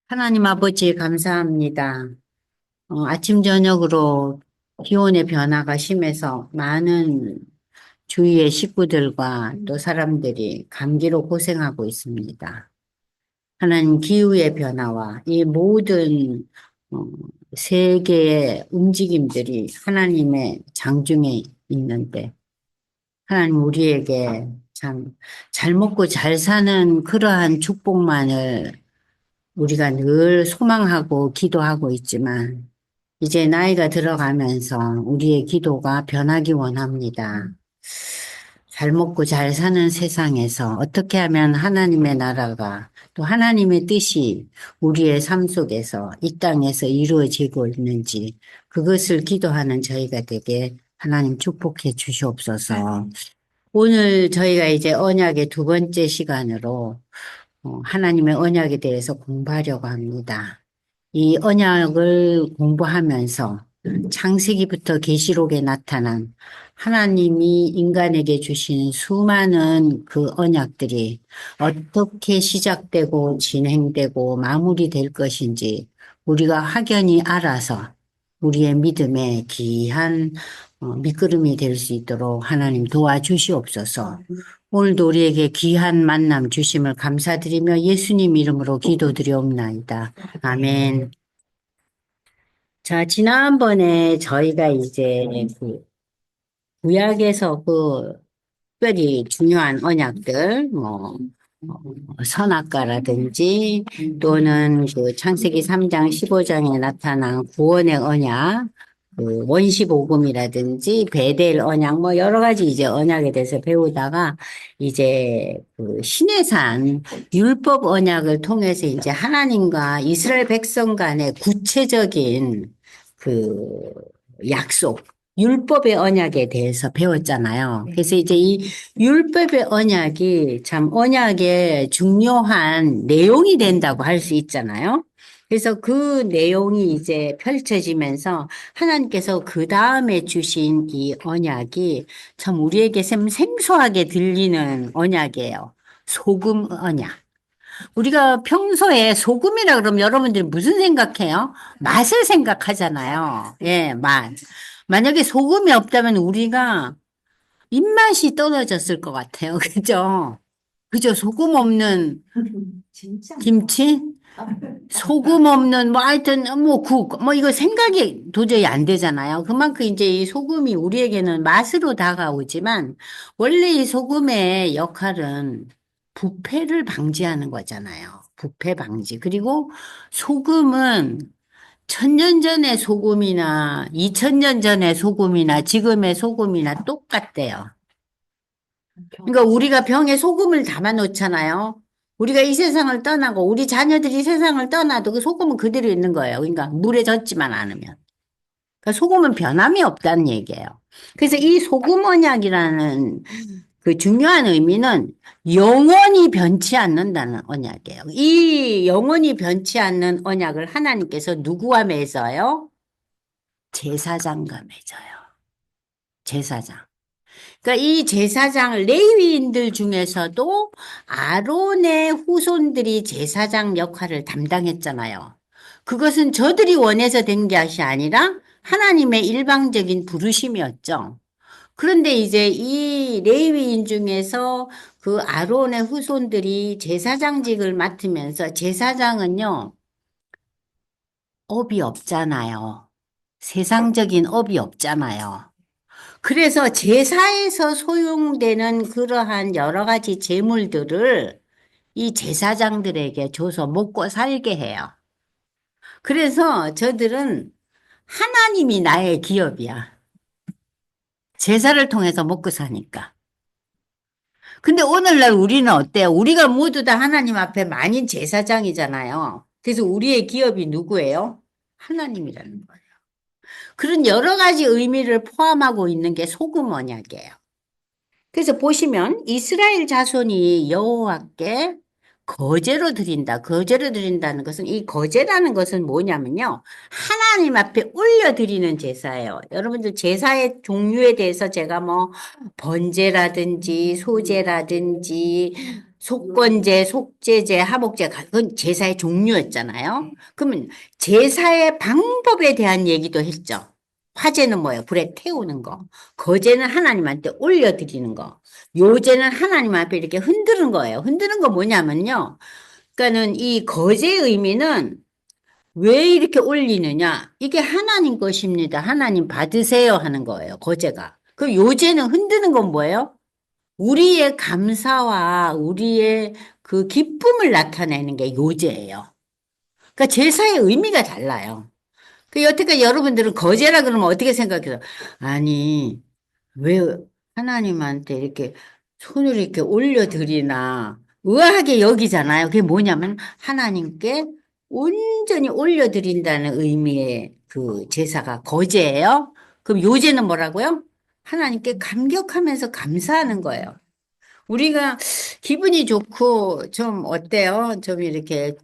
하나님 아버지 감사합니다. 아침 저녁으로 기온의 변화가 심해서 많은 주위의 식구들과 또 사람들이 감기로 고생하고 있습니다. 하나님 기후의 변화와 이 모든 어, 세계의 움직임들이 하나님의 장중에 있는데 하나님 우리에게 참 잘 먹고 잘 사는 그러한 축복만을 우리가 늘 소망하고 기도하고 있지만, 이제 나이가 들어가면서 우리의 기도가 변하기 원합니다. 잘 먹고 잘 사는 세상에서 어떻게 하면 하나님의 나라가 또 하나님의 뜻이 우리의 삶 속에서 이 땅에서 이루어지고 있는지 그것을 기도하는 저희가 되게 하나님 축복해 주시옵소서. 오늘 저희가 이제 언약의 두 번째 시간으로 하나님의 언약에 대해서 공부하려고 합니다. 이 언약을 공부하면서 창세기부터 계시록에 나타난 하나님이 인간에게 주신 수많은 그 언약들이 어떻게 시작되고 진행되고 마무리될 것인지 우리가 확연히 알아서 우리의 믿음의 귀한 밑거름이 될 수 있도록 하나님 도와주시옵소서. 오늘도 우리에게 귀한 만남 주심을 감사드리며 예수님 이름으로 기도드리옵나이다. 아멘. 자, 지난번에 저희가 이제 그 구약에서 그 특별히 중요한 언약들, 선악과라든지 또는 그 창세기 3장 15장에 나타난 구원의 언약, 그 원시복음이라든지 베델 언약 뭐 여러 가지 이제 언약에 대해서 배우다가 이제 그 시내산 율법 언약을 통해서 이제 하나님과 이스라엘 백성 간의 구체적인 그 약속, 율법의 언약에 대해서 배웠잖아요. 그래서 이제 이 율법의 언약이 참 언약의 중요한 내용이 된다고 할 수 있잖아요. 그래서 그 내용이 이제 펼쳐지면서 하나님께서 그 다음에 주신 이 언약이 참 우리에게 생소하게 들리는 언약이에요. 소금 언약. 우리가 평소에 소금이라 그러면 여러분들이 무슨 생각해요? 맛을 생각하잖아요. 예, 맛. 만약에 소금이 없다면 우리가 입맛이 떨어졌을 것 같아요. 그죠? 그죠? 소금 없는 김치? 소금 없는 뭐 하여튼 뭐 국, 뭐 이거 생각이 도저히 안 되잖아요. 그만큼 이제 이 소금이 우리에게는 맛으로 다가오지만 원래 이 소금의 역할은 부패를 방지하는 거잖아요. 부패 방지. 그리고 소금은 천년 전의 소금이나 이천 년 전의 소금이나 지금의 소금이나 똑같대요. 그러니까 우리가 병에 소금을 담아 놓잖아요. 우리가 이 세상을 떠나고 우리 자녀들이 세상을 떠나도 그 소금은 그대로 있는 거예요. 그러니까 물에 젖지만 않으면. 그러니까 소금은 변함이 없다는 얘기예요. 그래서 이 소금 언약이라는 그 중요한 의미는 영원히 변치 않는다는 언약이에요. 이 영원히 변치 않는 언약을 하나님께서 누구와 맺어요? 제사장과 맺어요. 제사장. 그러니까 이 제사장 레위인들 중에서도 아론의 후손들이 제사장 역할을 담당했잖아요. 그것은 저들이 원해서 된 것이 아니라 하나님의 일방적인 부르심이었죠. 그런데 이제 이 레위인 중에서 그 아론의 후손들이 제사장직을 맡으면서 제사장은요, 업이 없잖아요. 세상적인 업이 없잖아요. 그래서 제사에서 소용되는 그러한 여러 가지 재물들을 이 제사장들에게 줘서 먹고 살게 해요. 그래서 저들은 하나님이 나의 기업이야. 제사를 통해서 먹고 사니까. 근데 오늘날 우리는 어때요? 우리가 모두 다 하나님 앞에 만인 제사장이잖아요. 그래서 우리의 기업이 누구예요? 하나님이라는 거예요. 그런 여러 가지 의미를 포함하고 있는 게 소금 언약이에요. 그래서 보시면 이스라엘 자손이 여호와께 거제로 드린다. 거제로 드린다는 것은 이 거제라는 것은 뭐냐면요. 하나님 앞에 올려드리는 제사예요. 여러분들 제사의 종류에 대해서 제가 뭐 번제라든지 소제라든지 속건제, 속제제, 하목제, 그건 제사의 종류였잖아요. 그러면 제사의 방법에 대한 얘기도 했죠. 화제는 뭐예요? 불에 태우는 거. 거제는 하나님한테 올려드리는 거. 요제는 하나님 앞에 이렇게 흔드는 거예요. 흔드는 거 뭐냐면요. 그러니까는 이 거제의 의미는 왜 이렇게 올리느냐? 이게 하나님 것입니다. 하나님 받으세요 하는 거예요. 거제가. 그 요제는 흔드는 건 뭐예요? 우리의 감사와 우리의 그 기쁨을 나타내는 게 요제예요. 그러니까 제사의 의미가 달라요. 그 여태까지 여러분들은 거제라 그러면 어떻게 생각해요? 아니, 왜 하나님한테 이렇게 손을 이렇게 올려드리나 의아하게 여기잖아요. 그게 뭐냐면 하나님께 온전히 올려드린다는 의미의 그 제사가 거제예요. 그럼 요제는 뭐라고요? 하나님께 감격하면서 감사하는 거예요. 우리가 기분이 좋고 좀 어때요? 좀 이렇게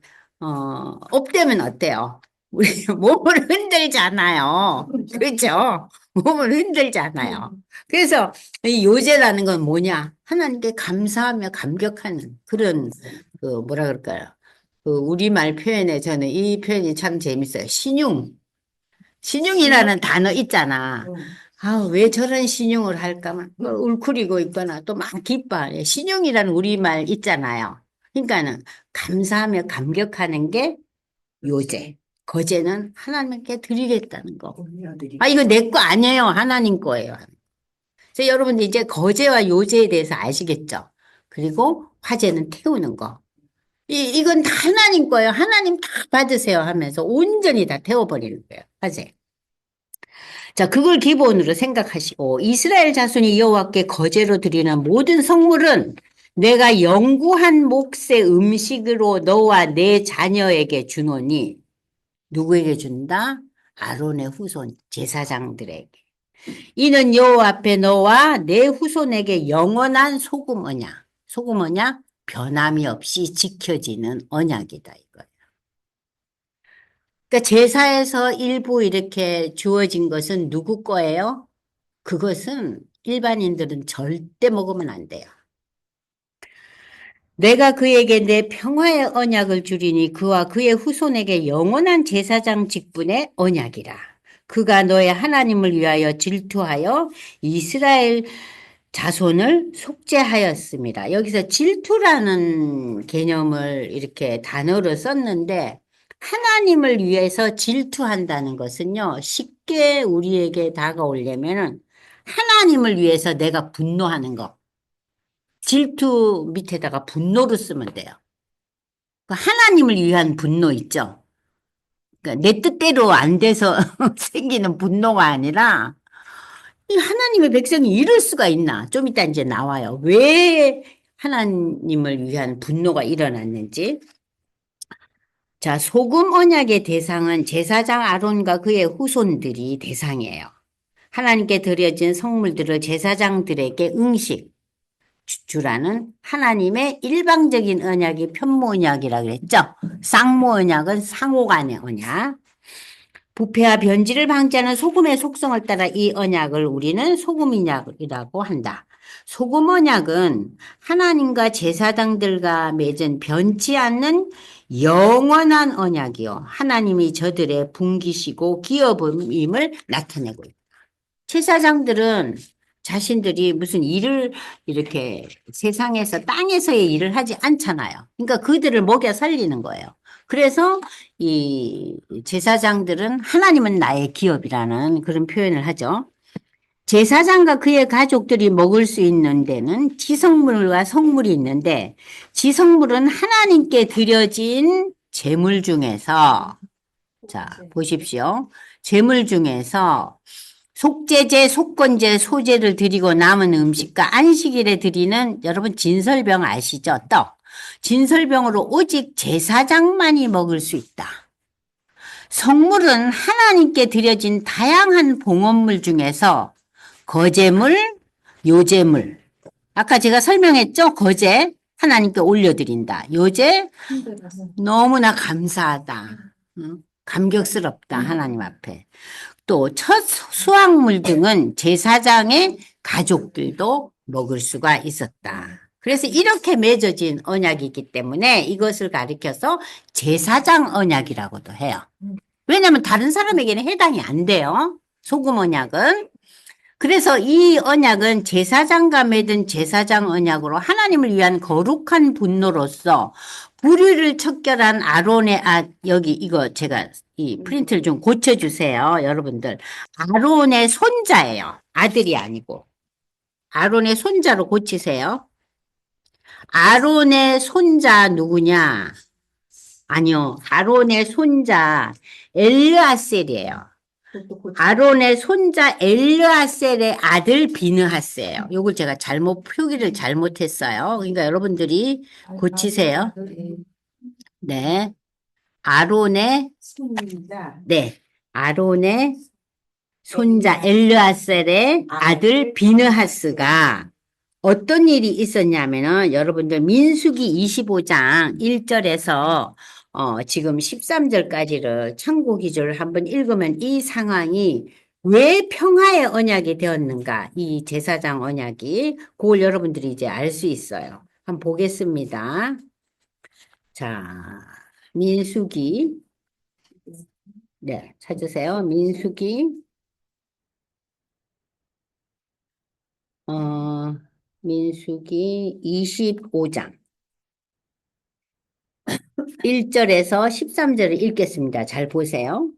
업되면 어때요? 우리 몸을 흔들잖아요. 그렇죠? 몸을 흔들잖아요. 그래서 이 요제라는 건 뭐냐? 하나님께 감사하며 감격하는 그런 그 뭐라 그럴까요? 그 우리말 표현에 저는 이 표현이 참 재밌어요. 신용. 신용이라는 단어 있잖아. 아, 왜 저런 신용을 할까? 막 울컥이고 있거나 또 막 기뻐해. 신용이라는 우리말 있잖아요. 그러니까는 감사하며 감격하는 게 요제. 거제는 하나님께 드리겠다는 거. 아, 이거 내 거 아니에요. 하나님 거예요. 그래서 여러분들 이제 거제와 요제에 대해서 아시겠죠? 그리고 화제는 태우는 거. 이건 다 하나님 거예요. 하나님 다 받으세요 하면서 온전히 다 태워버리는 거예요. 화제. 자, 그걸 기본으로 생각하시고 이스라엘 자손이 여호와께 거제로 드리는 모든 성물은 내가 영구한 몫의 음식으로 너와 내 자녀에게 주노니 누구에게 준다? 아론의 후손 제사장들에게. 이는 여호와 앞에 너와 내 후손에게 영원한 소금 언약. 소금 언약 변함이 없이 지켜지는 언약이다 이거예요. 그러니까 제사에서 일부 이렇게 주어진 것은 누구 거예요? 그것은 일반인들은 절대 먹으면 안 돼요. 내가 그에게 내 평화의 언약을 주리니 그와 그의 후손에게 영원한 제사장 직분의 언약이라. 그가 너의 하나님을 위하여 질투하여 이스라엘 자손을 속죄하였습니다. 여기서 질투라는 개념을 이렇게 단어로 썼는데 하나님을 위해서 질투한다는 것은요. 쉽게 우리에게 다가오려면은 하나님을 위해서 내가 분노하는 거. 질투 밑에다가 분노를 쓰면 돼요. 그 하나님을 위한 분노 있죠. 그러니까 내 뜻대로 안 돼서 생기는 분노가 아니라 이 하나님의 백성이 이럴 수가 있나? 좀 이따 이제 나와요. 왜 하나님을 위한 분노가 일어났는지. 자, 소금 언약의 대상은 제사장 아론과 그의 후손들이 대상이에요. 하나님께 드려진 성물들을 제사장들에게 응식, 주라는 하나님의 일방적인 언약이 편모 언약이라고 그랬죠. 쌍모 언약은 상호 간의 언약. 부패와 변질을 방지하는 소금의 속성을 따라 이 언약을 우리는 소금 언약이라고 한다. 소금 언약은 하나님과 제사장들과 맺은 변치 않는 영원한 언약이요. 하나님이 저들의 분기시고 기업임을 나타내고 있다. 제사장들은 자신들이 무슨 일을 이렇게 세상에서 땅에서의 일을 하지 않잖아요. 그러니까 그들을 먹여 살리는 거예요. 그래서 이 제사장들은 하나님은 나의 기업이라는 그런 표현을 하죠. 제사장과 그의 가족들이 먹을 수 있는 데는 지성물과 성물이 있는데 지성물은 하나님께 드려진 제물 중에서 자 보십시오. 제물 중에서 속죄제, 속건제, 소제를 드리고 남은 음식과 안식일에 드리는 여러분 진설병 아시죠? 떡. 진설병으로 오직 제사장만이 먹을 수 있다. 성물은 하나님께 드려진 다양한 봉헌물 중에서 거제물, 요제물. 아까 제가 설명했죠? 거제 하나님께 올려드린다. 요제 너무나 감사하다. 감격스럽다. 하나님 앞에. 또 첫 수확물 등은 제사장의 가족들도 먹을 수가 있었다. 그래서 이렇게 맺어진 언약이기 때문에 이것을 가리켜서 제사장 언약이라고도 해요. 왜냐하면 다른 사람에게는 해당이 안 돼요. 소금 언약은. 그래서 이 언약은 제사장과 맺은 제사장 언약으로 하나님을 위한 거룩한 분노로서 불의를 척결한 아론의 여기 이거 제가 이 프린트를 좀 고쳐주세요, 여러분들. 아론의 손자예요. 아들이 아니고. 아론의 손자로 고치세요. 아론의 손자 누구냐? 아니요. 아론의 손자 엘르아셀이에요. 아론의 손자 엘르아셀의 아들 비느하스예요. 요걸 제가 표기를 잘못했어요. 그러니까 여러분들이 고치세요. 네. 아론의 네. 아론의 손자 엘르아셀의 아들 비느하스가 어떤 일이 있었냐면은 여러분들 민수기 25장 1절에서 지금 13절까지를 참고 기조를 한번 읽으면 이 상황이 왜 평화의 언약이 되었는가, 이 제사장 언약이, 그걸 여러분들이 이제 알 수 있어요. 한번 보겠습니다. 자, 민수기, 네, 찾으세요. 민수기, 민수기 25장. 1절에서 13절을 읽겠습니다. 잘 보세요.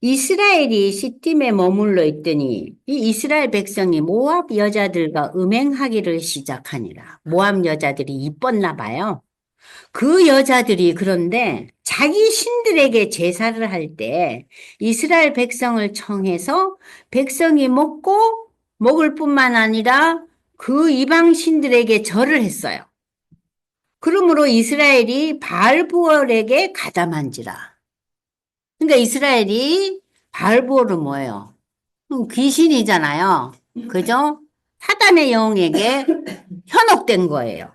이스라엘이 시팀에 머물러 있더니 이 이스라엘 백성이 모압 여자들과 음행하기를 시작하니라. 모압 여자들이 이뻤나 봐요. 그 여자들이 그런데 자기 신들에게 제사를 할 때 이스라엘 백성을 청해서 백성이 먹을 뿐만 아니라 그 이방 신들에게 절을 했어요. 그러므로 이스라엘이 바알부올에게 가담한지라. 그러니까 이스라엘이 바알부올은 뭐예요? 귀신이잖아요. 그죠? 사단의 영에게 현혹된 거예요.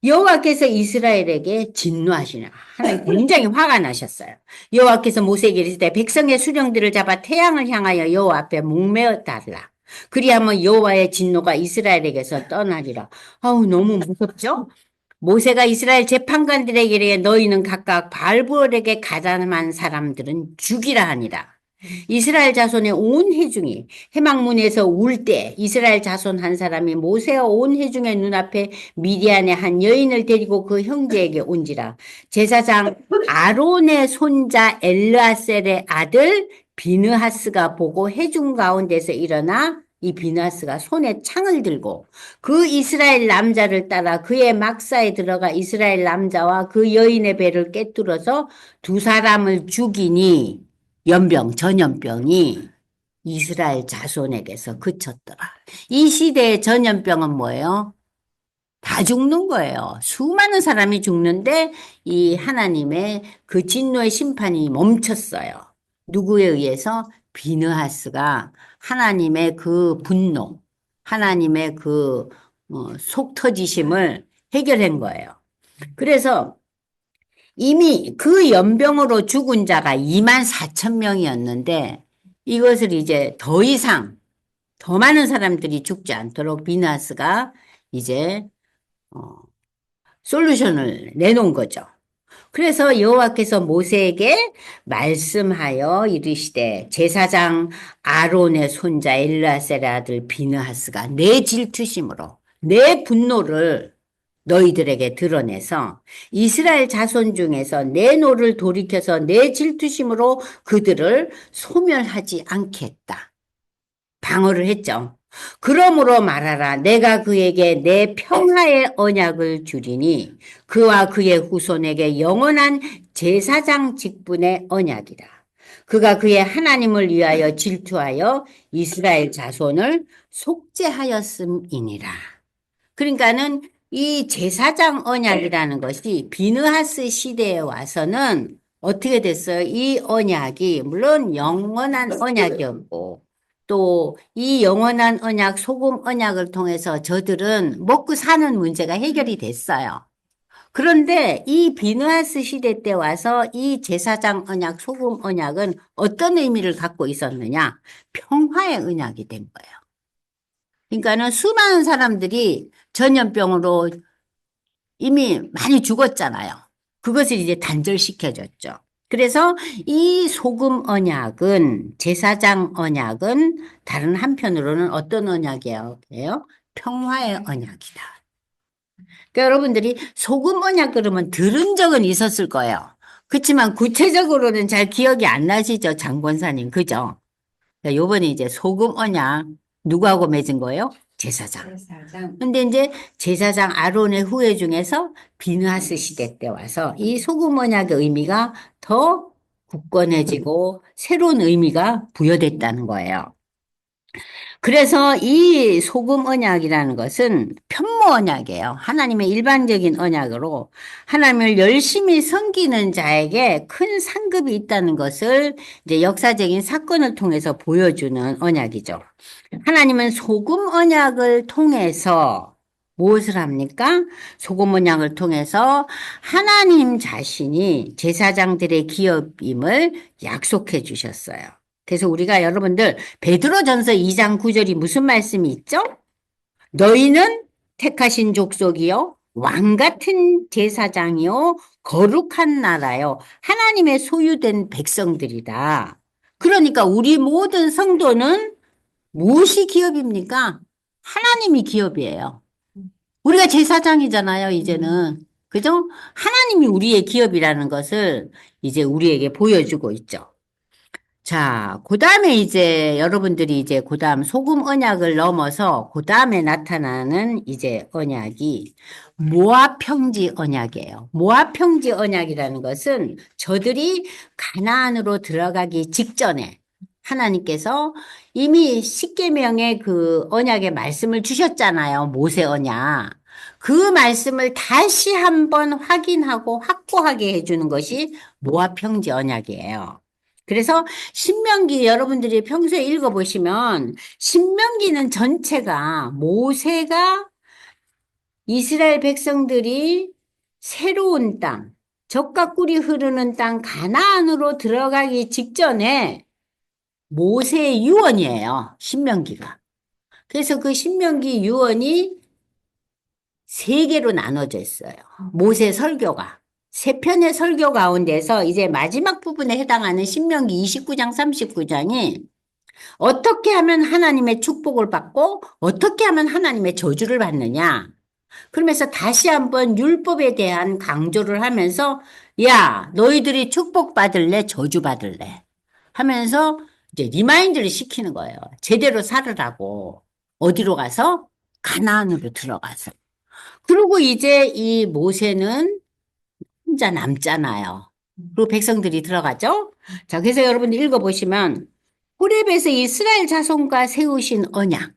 여호와께서 이스라엘에게 진노하시나. 하나님 굉장히 화가 나셨어요. 여호와께서 모세에게 이르시되 백성의 수령들을 잡아 태양을 향하여 여호와 앞에 목매어 달라. 그리하면 여호와의 진노가 이스라엘에게서 떠나리라. 아우, 너무 무섭죠? 모세가 이스라엘 재판관들에게 이르되 너희는 각각 바알부올에게 가담한 사람들은 죽이라 하니라. 이스라엘 자손의 온 회중이 해막문에서 울 때 이스라엘 자손 한 사람이 모세와 온 회중의 눈앞에 미디안의 한 여인을 데리고 그 형제에게 온지라. 제사장 아론의 손자 엘르아셀의 아들 비느하스가 보고 회중 가운데서 일어나 이 비느하스가 손에 창을 들고 그 이스라엘 남자를 따라 그의 막사에 들어가 이스라엘 남자와 그 여인의 배를 꿰뚫어서 두 사람을 죽이니 전염병이 이스라엘 자손에게서 그쳤더라. 이 시대의 전염병은 뭐예요? 다 죽는 거예요. 수많은 사람이 죽는데 이 하나님의 그 진노의 심판이 멈췄어요. 누구에 의해서? 비느하스가 하나님의 그 분노, 하나님의 그 속 터지심을 해결한 거예요. 그래서 이미 그 연병으로 죽은 자가 2만 4천 명이었는데 이것을 이제 더 이상 더 많은 사람들이 죽지 않도록 비느하스가 이제 솔루션을 내놓은 거죠. 그래서 여호와께서 모세에게 말씀하여 이르시되 제사장 아론의 손자 엘르아셀의 아들 비느하스가 내 질투심으로 내 분노를 너희들에게 드러내서 이스라엘 자손 중에서 내 노를 돌이켜서 내 질투심으로 그들을 소멸하지 않겠다. 방어를 했죠. 그러므로 말하라. 내가 그에게 내 평화의 언약을 주리니 그와 그의 후손에게 영원한 제사장 직분의 언약이라. 그가 그의 하나님을 위하여 질투하여 이스라엘 자손을 속죄하였음이니라. 그러니까는 이 제사장 언약이라는 것이 비느하스 시대에 와서는 어떻게 됐어요? 이 언약이 물론 영원한 언약이었고 또 이 영원한 언약, 소금 언약을 통해서 저들은 먹고 사는 문제가 해결이 됐어요. 그런데 이 비느하스 시대 때 와서 이 제사장 언약, 소금 언약은 어떤 의미를 갖고 있었느냐? 평화의 언약이 된 거예요. 그러니까는 수많은 사람들이 전염병으로 이미 많이 죽었잖아요. 그것을 이제 단절시켜줬죠. 그래서 이 소금 언약은, 제사장 언약은 다른 한편으로는 어떤 언약이에요? 평화의 언약이다. 그러니까 여러분들이 소금 언약 그러면 들은 적은 있었을 거예요. 그렇지만 구체적으로는 잘 기억이 안 나시죠, 장권사님. 그죠? 자, 요번에 이제 소금 언약 누구하고 맺은 거예요? 제사장. 근데 이제 제사장 아론의 후예 중에서 비느하스 시대 때 와서 이 소금 언약의 의미가 더 굳건해지고 새로운 의미가 부여됐다는 거예요. 그래서 이 소금 언약이라는 것은 편모 언약이에요. 하나님의 일반적인 언약으로 하나님을 열심히 섬기는 자에게 큰 상급이 있다는 것을 이제 역사적인 사건을 통해서 보여주는 언약이죠. 하나님은 소금 언약을 통해서 무엇을 합니까? 소금 언약을 통해서 하나님 자신이 제사장들의 기업임을 약속해 주셨어요. 그래서 우리가 여러분들 베드로전서 2장 9절이 무슨 말씀이 있죠? 너희는 택하신 족속이요 왕 같은 제사장이요 거룩한 나라요 하나님의 소유된 백성들이다. 그러니까 우리 모든 성도는 무엇이 기업입니까? 하나님이 기업이에요. 우리가 제사장이잖아요, 이제는. 그죠? 하나님이 우리의 기업이라는 것을 이제 우리에게 보여주고 있죠. 자, 그 다음에 이제 여러분들이 이제 그 다음 소금 언약을 넘어서 그 다음에 나타나는 이제 언약이 모압 평지 언약이에요. 모압 평지 언약이라는 것은 저들이 가나안으로 들어가기 직전에 하나님께서 이미 십계명의 그 언약의 말씀을 주셨잖아요. 모세 언약. 그 말씀을 다시 한번 확인하고 확고하게 해주는 것이 모압 평지 언약이에요. 그래서 신명기 여러분들이 평소에 읽어보시면 신명기는 전체가 모세가 이스라엘 백성들이 새로운 땅, 젖과 꿀이 흐르는 땅 가나안으로 들어가기 직전에 모세의 유언이에요. 신명기가. 그래서 그 신명기 유언이 세 개로 나눠져 있어요. 모세 설교가. 세 편의 설교 가운데서 이제 마지막 부분에 해당하는 신명기 29장, 39장이 어떻게 하면 하나님의 축복을 받고 어떻게 하면 하나님의 저주를 받느냐. 그러면서 다시 한번 율법에 대한 강조를 하면서 야, 너희들이 축복받을래? 저주받을래? 하면서 이제 리마인드를 시키는 거예요. 제대로 살으라고. 어디로 가서? 가나안으로 들어가서. 그리고 이제 이 모세는 혼자 남잖아요. 그리고 백성들이 들어가죠? 자, 그래서 여러분 읽어보시면 호렙에서 이스라엘 자손과 세우신 언약.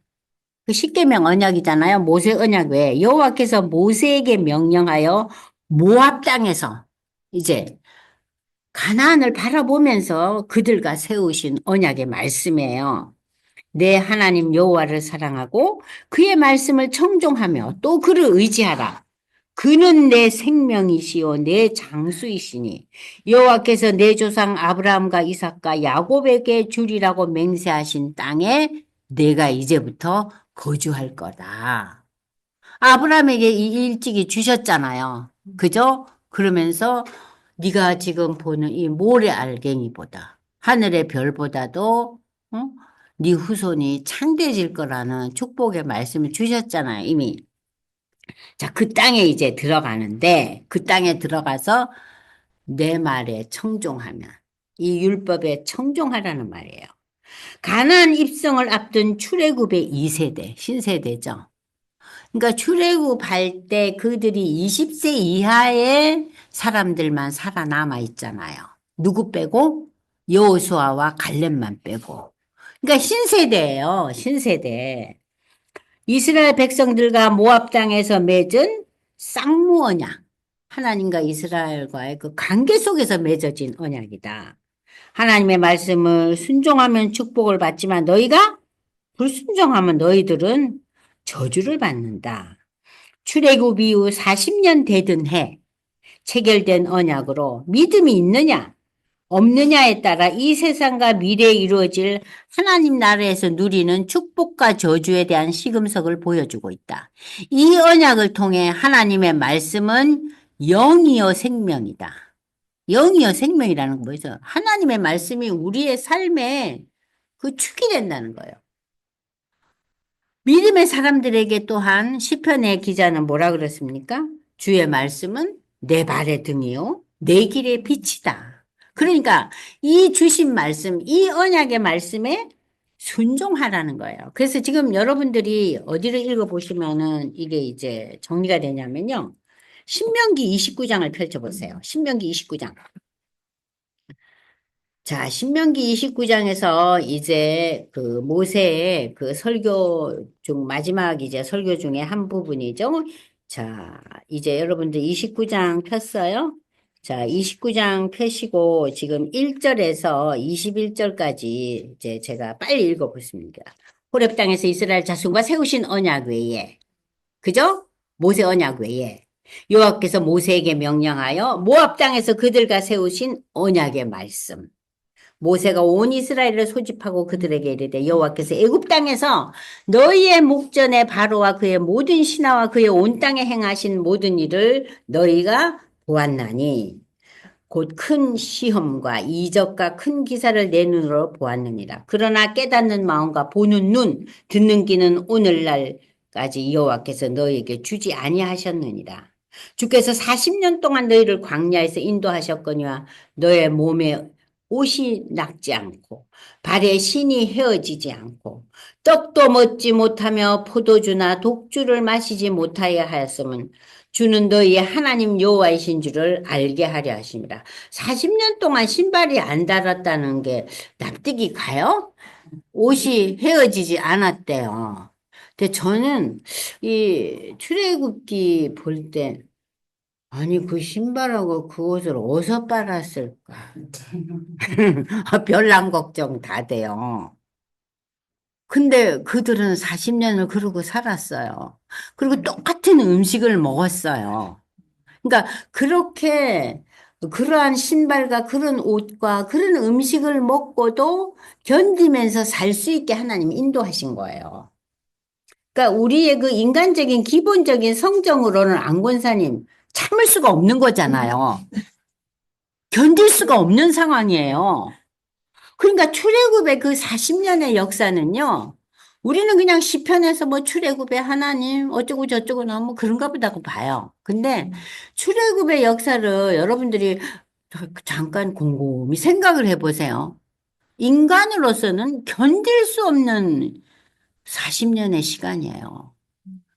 그 십계명 언약이잖아요. 모세 언약 외에 여호와께서 모세에게 명령하여 모압 땅에서 이제 가나안을 바라보면서 그들과 세우신 언약의 말씀이에요. 내 하나님 여호와를 사랑하고 그의 말씀을 청종하며 또 그를 의지하라. 그는 내 생명이시요 내 장수이시니 여호와께서 내 조상 아브라함과 이삭과 야곱에게 주리라고 맹세하신 땅에 내가 이제부터 거주할 거다. 아브라함에게 일찍이 주셨잖아요. 그죠? 그러면서 네가 지금 보는 이 모래 알갱이보다 하늘의 별보다도 네 후손이 창대해질 거라는 축복의 말씀을 주셨잖아요, 이미. 자, 그 땅에 이제 들어가는데 그 땅에 들어가서 내 말에 청종하면 이 율법에 청종하라는 말이에요. 가나안 입성을 앞둔 출애굽의 2세대, 신세대죠. 그러니까 출애굽할 때 그들이 20세 이하의 사람들만 살아남아 있잖아요. 누구 빼고? 여호수아와 갈렙만 빼고. 그러니까 신세대예요. 신세대. 이스라엘 백성들과 모압 땅에서 맺은 쌍무 언약. 하나님과 이스라엘과의 그 관계 속에서 맺어진 언약이다. 하나님의 말씀을 순종하면 축복을 받지만 너희가 불순종하면 너희들은 저주를 받는다. 출애굽 이후 40년 되던 해 체결된 언약으로 믿음이 있느냐? 없느냐에 따라 이 세상과 미래에 이루어질 하나님 나라에서 누리는 축복과 저주에 대한 시금석을 보여주고 있다. 이 언약을 통해 하나님의 말씀은 영이요 생명이다. 영이요 생명이라는 건 뭐죠? 하나님의 말씀이 우리의 삶에 그 축이 된다는 거예요. 믿음의 사람들에게 또한 시편의 기자는 뭐라 그랬습니까? 주의 말씀은 내 발의 등이요 내 길의 빛이다. 그러니까 이 주신 말씀, 이 언약의 말씀에 순종하라는 거예요. 그래서 지금 여러분들이 어디를 읽어보시면은 이게 이제 정리가 되냐면요. 신명기 29장을 펼쳐보세요. 신명기 29장. 자, 신명기 29장에서 이제 그 모세의 그 설교 중 마지막 이제 설교 중에 한 부분이죠. 자, 이제 여러분들 29장 폈어요. 자, 29장 펴시고 지금 1절에서 21절까지 이제 제가 빨리 읽어보겠습니다. 호렙 땅에서 이스라엘 자손과 세우신 언약 외에, 그죠? 모세 언약 외에 여호와께서 모세에게 명령하여 모압 땅에서 그들과 세우신 언약의 말씀. 모세가 온 이스라엘을 소집하고 그들에게 이르되 여호와께서 애굽 땅에서 너희의 목전에 바로와 그의 모든 신하와 그의 온 땅에 행하신 모든 일을 너희가 보았나니 곧 큰 시험과 이적과 큰 기사를 내 눈으로 보았느니라. 그러나 깨닫는 마음과 보는 눈, 듣는 귀는 오늘날까지 여호와께서 너희에게 주지 아니하셨느니라. 주께서 40년 동안 너희를 광야에서 인도하셨거니와 너의 몸에 옷이 낙지 않고 발에 신이 헤어지지 않고 떡도 먹지 못하며 포도주나 독주를 마시지 못하여 하였음은 주는 너희의 하나님 여호와이신 줄을 알게 하려 하심이라. 40년 동안 신발이 안 닳았다는 게 납득이 가요? 옷이 헤어지지 않았대요. 근데 저는 이 출애굽기 볼 때 아니 그 신발하고 그 옷을 어디서 빨았을까? 별난 걱정 다 돼요. 근데 그들은 40년을 그러고 살았어요. 그리고 똑같은 음식을 먹었어요. 그러니까 그렇게 그러한 신발과 그런 옷과 그런 음식을 먹고도 견디면서 살 수 있게 하나님 인도하신 거예요. 그러니까 우리의 그 인간적인 기본적인 성정으로는 안 권사님 참을 수가 없는 거잖아요. 견딜 수가 없는 상황이에요. 그러니까 출애굽의 그 40년의 역사는요. 우리는 그냥 시편에서 뭐 출애굽의 하나님 어쩌고 저쩌고 너무 그런가 보다고 봐요. 근데 출애굽의 역사를 여러분들이 잠깐 곰곰이 생각을 해보세요. 인간으로서는 견딜 수 없는 40년의 시간이에요.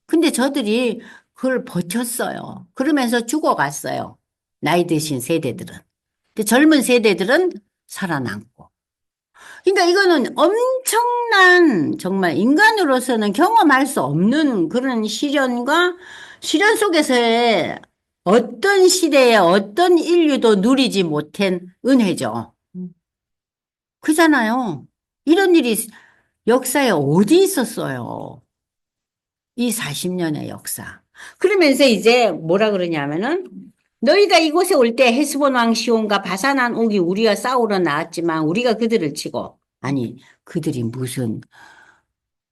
근데 저들이 그걸 버텼어요. 그러면서 죽어갔어요. 나이 드신 세대들은. 근데 젊은 세대들은 살아남고. 그러니까 이거는 엄청난 정말 인간으로서는 경험할 수 없는 그런 시련과 시련 속에서의 어떤 시대에 어떤 인류도 누리지 못한 은혜죠. 그잖아요. 이런 일이 역사에 어디 있었어요? 이 40년의 역사. 그러면서 이제 뭐라 그러냐면은 너희가 이곳에 올 때 헤스본 왕 시온과 바산한 옥이 우리가 싸우러 나왔지만 우리가 그들을 치고 아니 그들이 무슨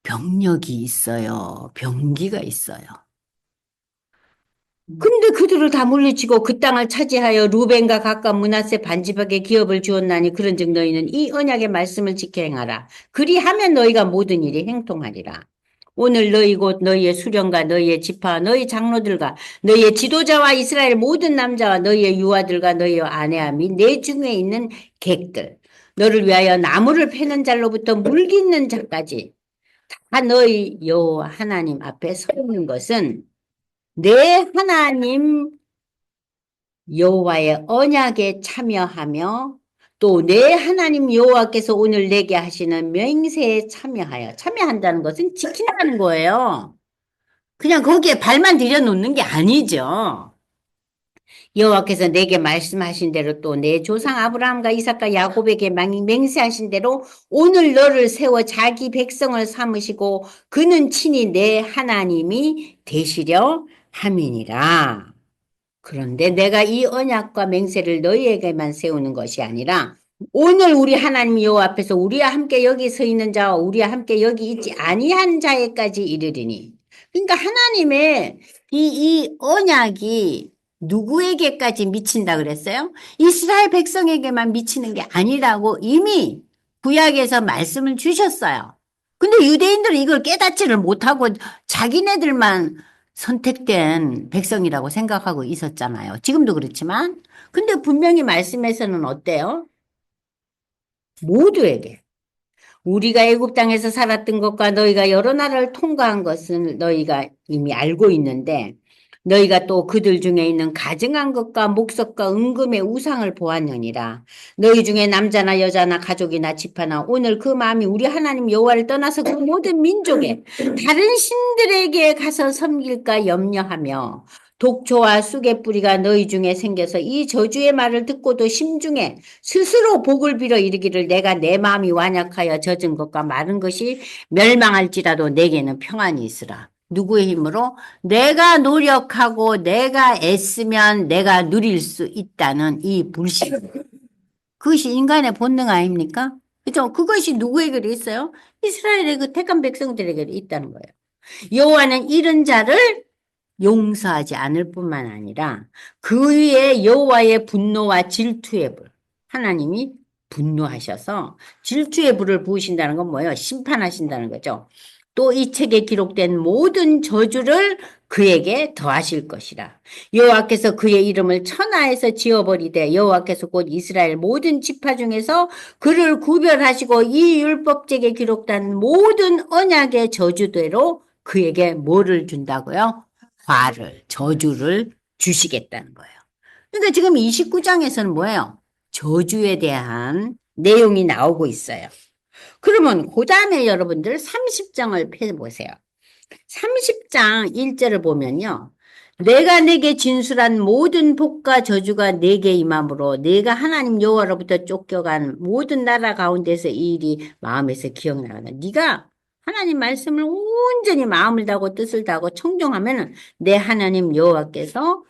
병력이 있어요. 병기가 있어요. 근데 그들을 다 물리치고 그 땅을 차지하여 루벤과 각각 므낫세 반지박에 기업을 주었나니 그런즉 너희는 이 언약의 말씀을 지켜 행하라. 그리하면 너희가 모든 일이 행통하리라. 오늘 너희 곧 너희의 수령과 너희의 지파 너희 장로들과 너희의 지도자와 이스라엘 모든 남자와 너희의 유아들과 너희의 아내와 및 내 중에 있는 객들 너를 위하여 나무를 패는 자로부터 물깃는 자까지 다 너희 여호와 하나님 앞에 서 있는 것은 내 하나님 여호와의 언약에 참여하며 또 내 하나님 여호와께서 오늘 내게 하시는 맹세에 참여하여 참여한다는 것은 지킨다는 거예요. 그냥 거기에 발만 들여놓는 게 아니죠. 여호와께서 내게 말씀하신 대로 또 내 조상 아브라함과 이삭과 야곱에게 맹세하신 대로 오늘 너를 세워 자기 백성을 삼으시고 그는 친히 내 하나님이 되시려 함이니라. 그런데 내가 이 언약과 맹세를 너희에게만 세우는 것이 아니라 오늘 우리 하나님 여호와 앞에서 우리와 함께 여기 서 있는 자와 우리와 함께 여기 있지 아니한 자에까지 이르리니. 그러니까 하나님의 이 언약이 누구에게까지 미친다 그랬어요? 이스라엘 백성에게만 미치는 게 아니라고 이미 구약에서 말씀을 주셨어요. 근데 유대인들은 이걸 깨닫지를 못하고 자기네들만 선택된 백성이라고 생각하고 있었잖아요. 지금도 그렇지만. 근데 분명히 말씀에서는 어때요? 모두에게. 우리가 애굽 땅에서 살았던 것과 너희가 여러 나라를 통과한 것은 너희가 이미 알고 있는데 너희가 또 그들 중에 있는 가증한 것과 목석과 은금의 우상을 보았느니라. 너희 중에 남자나 여자나 가족이나 집하나 오늘 그 마음이 우리 하나님 여호와를 떠나서 그 모든 민족에 다른 신들에게 가서 섬길까 염려하며 독초와 쑥의 뿌리가 너희 중에 생겨서 이 저주의 말을 듣고도 심중에 스스로 복을 빌어 이르기를 내가 내 마음이 완약하여 젖은 것과 마른 것이 멸망할지라도 내게는 평안이 있으라. 누구의 힘으로? 내가 노력하고 내가 애쓰면 내가 누릴 수 있다는 이 불신. 그것이 인간의 본능 아닙니까? 그죠? 그것이 누구에게 있어요? 이스라엘의 그 택한 백성들에게 있다는 거예요. 여호와는 이런 자를 용서하지 않을 뿐만 아니라 그 위에 여호와의 분노와 질투의 불. 하나님이 분노하셔서 질투의 불을 부으신다는 건 뭐예요? 심판하신다는 거죠. 또 이 책에 기록된 모든 저주를 그에게 더하실 것이라. 여호와께서 그의 이름을 천하에서 지어버리되 여호와께서 곧 이스라엘 모든 지파 중에서 그를 구별하시고 이 율법책에 기록된 모든 언약의 저주대로 그에게 뭐를 준다고요? 화를, 저주를 주시겠다는 거예요. 그러니까 지금 29장에서는 뭐예요? 저주에 대한 내용이 나오고 있어요. 그러면 그 다음에 여러분들 30장을 펴보세요. 30장 1절을 보면요. 내가 내게 진술한 모든 복과 저주가 내게 임함으로 내가 하나님 여호와로부터 쫓겨간 모든 나라 가운데서 이 일이 마음에서 기억나간다. 네가 하나님 말씀을 온전히 마음을 다하고 뜻을 다하고 청종하면은 내 하나님 여호와께서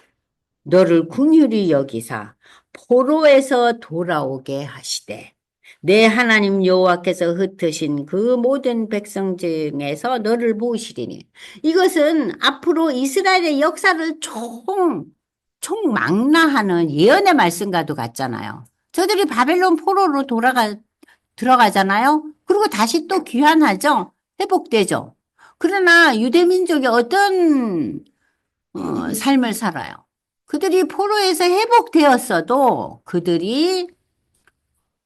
너를 긍휼히 여기사 포로에서 돌아오게 하시되 내 하나님 여호와께서 흩으신 그 모든 백성 중에서 너를 모으시리니. 이것은 앞으로 이스라엘의 역사를 총망라하는 예언의 말씀과도 같잖아요. 저들이 바벨론 포로로 들어가잖아요. 그리고 다시 또 귀환하죠. 회복되죠. 그러나 유대민족이 어떤 삶을 살아요. 그들이 포로에서 회복되었어도 그들이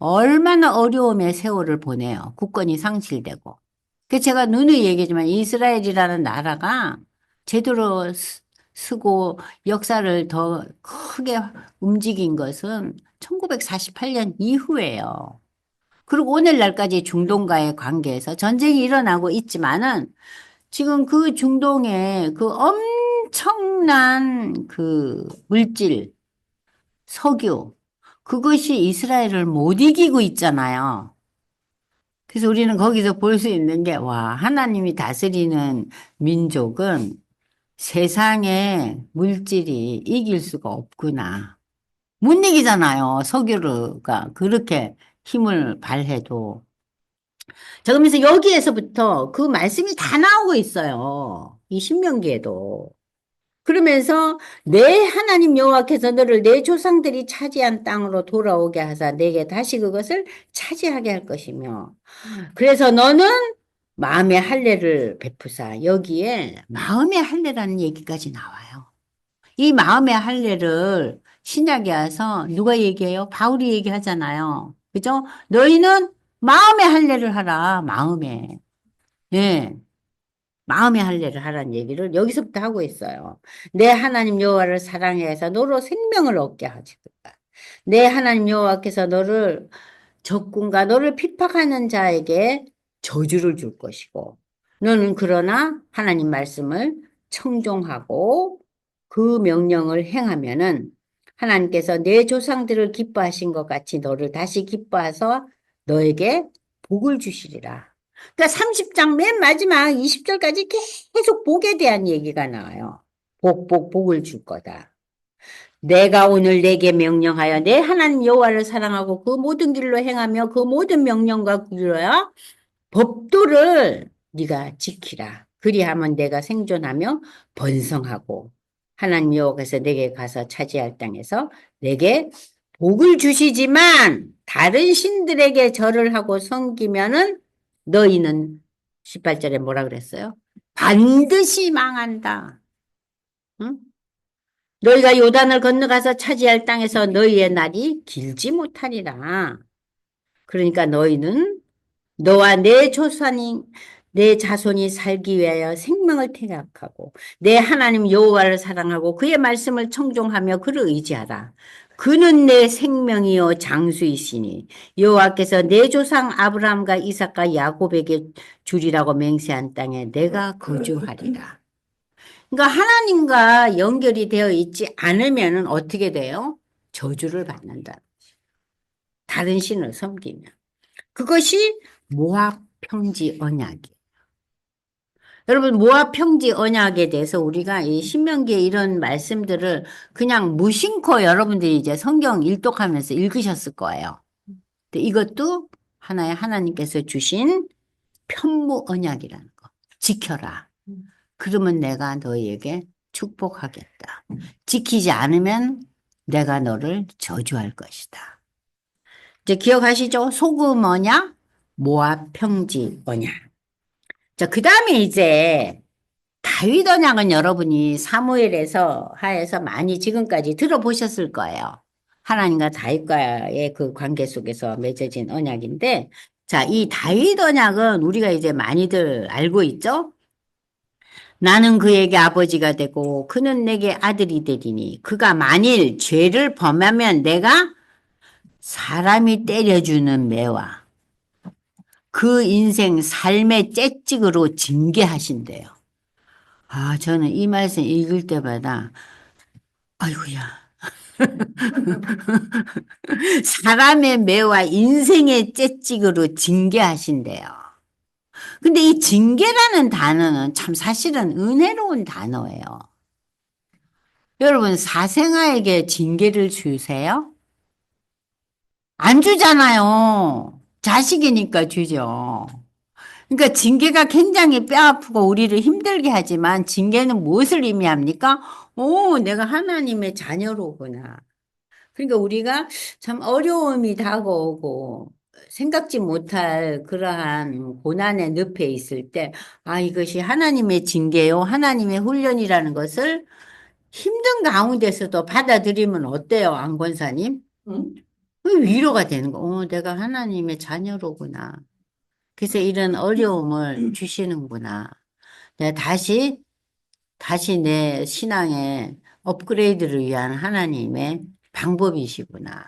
얼마나 어려움의 세월을 보내요. 국권이 상실되고. 그 제가 누누이 얘기하지만 이스라엘이라는 나라가 제대로 쓰고 역사를 더 크게 움직인 것은 1948년 이후예요. 그리고 오늘날까지 중동과의 관계에서 전쟁이 일어나고 있지만은 지금 그 중동의 그 엄청난 그 물질, 석유, 그것이 이스라엘을 못 이기고 있잖아요. 그래서 우리는 거기서 볼 수 있는 게, 와, 하나님이 다스리는 민족은 세상에 물질이 이길 수가 없구나. 못 이기잖아요. 석유가 그렇게 힘을 발해도. 자, 그러면서 여기에서부터 그 말씀이 다 나오고 있어요. 이 신명기에도. 그러면서 내 하나님 여호와께서 너를 내 조상들이 차지한 땅으로 돌아오게 하사 내게 다시 그것을 차지하게 할 것이며 그래서 너는 마음의 할례를 베푸사 여기에 마음의 할례라는 얘기까지 나와요. 이 마음의 할례를 신약에 와서 누가 얘기해요? 바울이 얘기하잖아요. 그죠? 너희는 마음의 할례를 하라. 마음에. 예. 마음의 할례를 하라는 얘기를 여기서부터 하고 있어요. 내 하나님 여호와를 사랑해서 너로 생명을 얻게 하시겠다. 내 하나님 여호와께서 너를 적군과 너를 핍박하는 자에게 저주를 줄 것이고 너는 그러나 하나님 말씀을 청종하고 그 명령을 행하면은 하나님께서 내 조상들을 기뻐하신 것 같이 너를 다시 기뻐하서 너에게 복을 주시리라. 그러니까 30장 맨 마지막 20절까지 계속 복에 대한 얘기가 나와요. 복을 줄 거다. 내가 오늘 내게 명령하여 내 하나님 여호와를 사랑하고 그 모든 길로 행하며 그 모든 명령과 규례와 법도를 네가 지키라. 그리하면 내가 생존하며 번성하고 하나님 여호와께서 내게 가서 차지할 땅에서 내게 복을 주시지만 다른 신들에게 절을 하고 섬기면은 너희는 18절에 뭐라 그랬어요? 반드시 망한다. 응? 너희가 요단을 건너가서 차지할 땅에서 너희의 날이 길지 못하리라. 그러니까 너희는 너와 내 자손이 살기 위하여 생명을 택하고 내 하나님 여호와를 사랑하고 그의 말씀을 청종하며 그를 의지하라. 그는 내 생명이요 장수이시니 여호와께서 내 조상 아브라함과 이삭과 야곱에게 주리라고 맹세한 땅에 내가 거주하리라. 그러니까 하나님과 연결이 되어 있지 않으면 어떻게 돼요? 저주를 받는다. 다른 신을 섬기면. 그것이 모압 평지 언약이에요. 여러분, 모압 평지 언약에 대해서 우리가 이 신명기에 이런 말씀들을 그냥 무심코 여러분들이 이제 성경 일독하면서 읽으셨을 거예요. 근데 이것도 하나의 하나님께서 주신 편무 언약이라는 거. 지켜라. 그러면 내가 너희에게 축복하겠다. 지키지 않으면 내가 너를 저주할 것이다. 이제 기억하시죠? 소금 언약, 모압 평지 언약. 자, 그 다음에 이제 다윗 언약은 여러분이 사무엘에서 하에서 많이 지금까지 들어보셨을 거예요. 하나님과 다윗과의 그 관계 속에서 맺어진 언약인데, 자, 이 다윗 언약은 우리가 이제 많이들 알고 있죠? 나는 그에게 아버지가 되고 그는 내게 아들이 되리니 그가 만일 죄를 범하면 내가 사람이 때려주는 매와 그 인생 삶의 채찍으로 징계하신대요. 아, 저는 이 말씀 읽을 때마다 아이고야. 사람의 매와 인생의 채찍으로 징계하신대요. 근데 이 징계라는 단어는 참 사실은 은혜로운 단어예요. 여러분, 사생아에게 징계를 주세요? 안 주잖아요. 자식이니까 주죠. 그러니까 징계가 굉장히 뼈아프고 우리를 힘들게 하지만 징계는 무엇을 의미합니까? 오, 내가 하나님의 자녀로구나. 그러니까 우리가 참 어려움이 다가오고 생각지 못할 그러한 고난의 늪에 있을 때, 아, 이것이 하나님의 징계요, 하나님의 훈련이라는 것을 힘든 가운데서도 받아들이면 어때요, 안 권사님? 응? 위로가 되는 거. 내가 하나님의 자녀로구나. 그래서 이런 어려움을 주시는구나. 내가 다시 내 신앙의 업그레이드를 위한 하나님의 방법이시구나.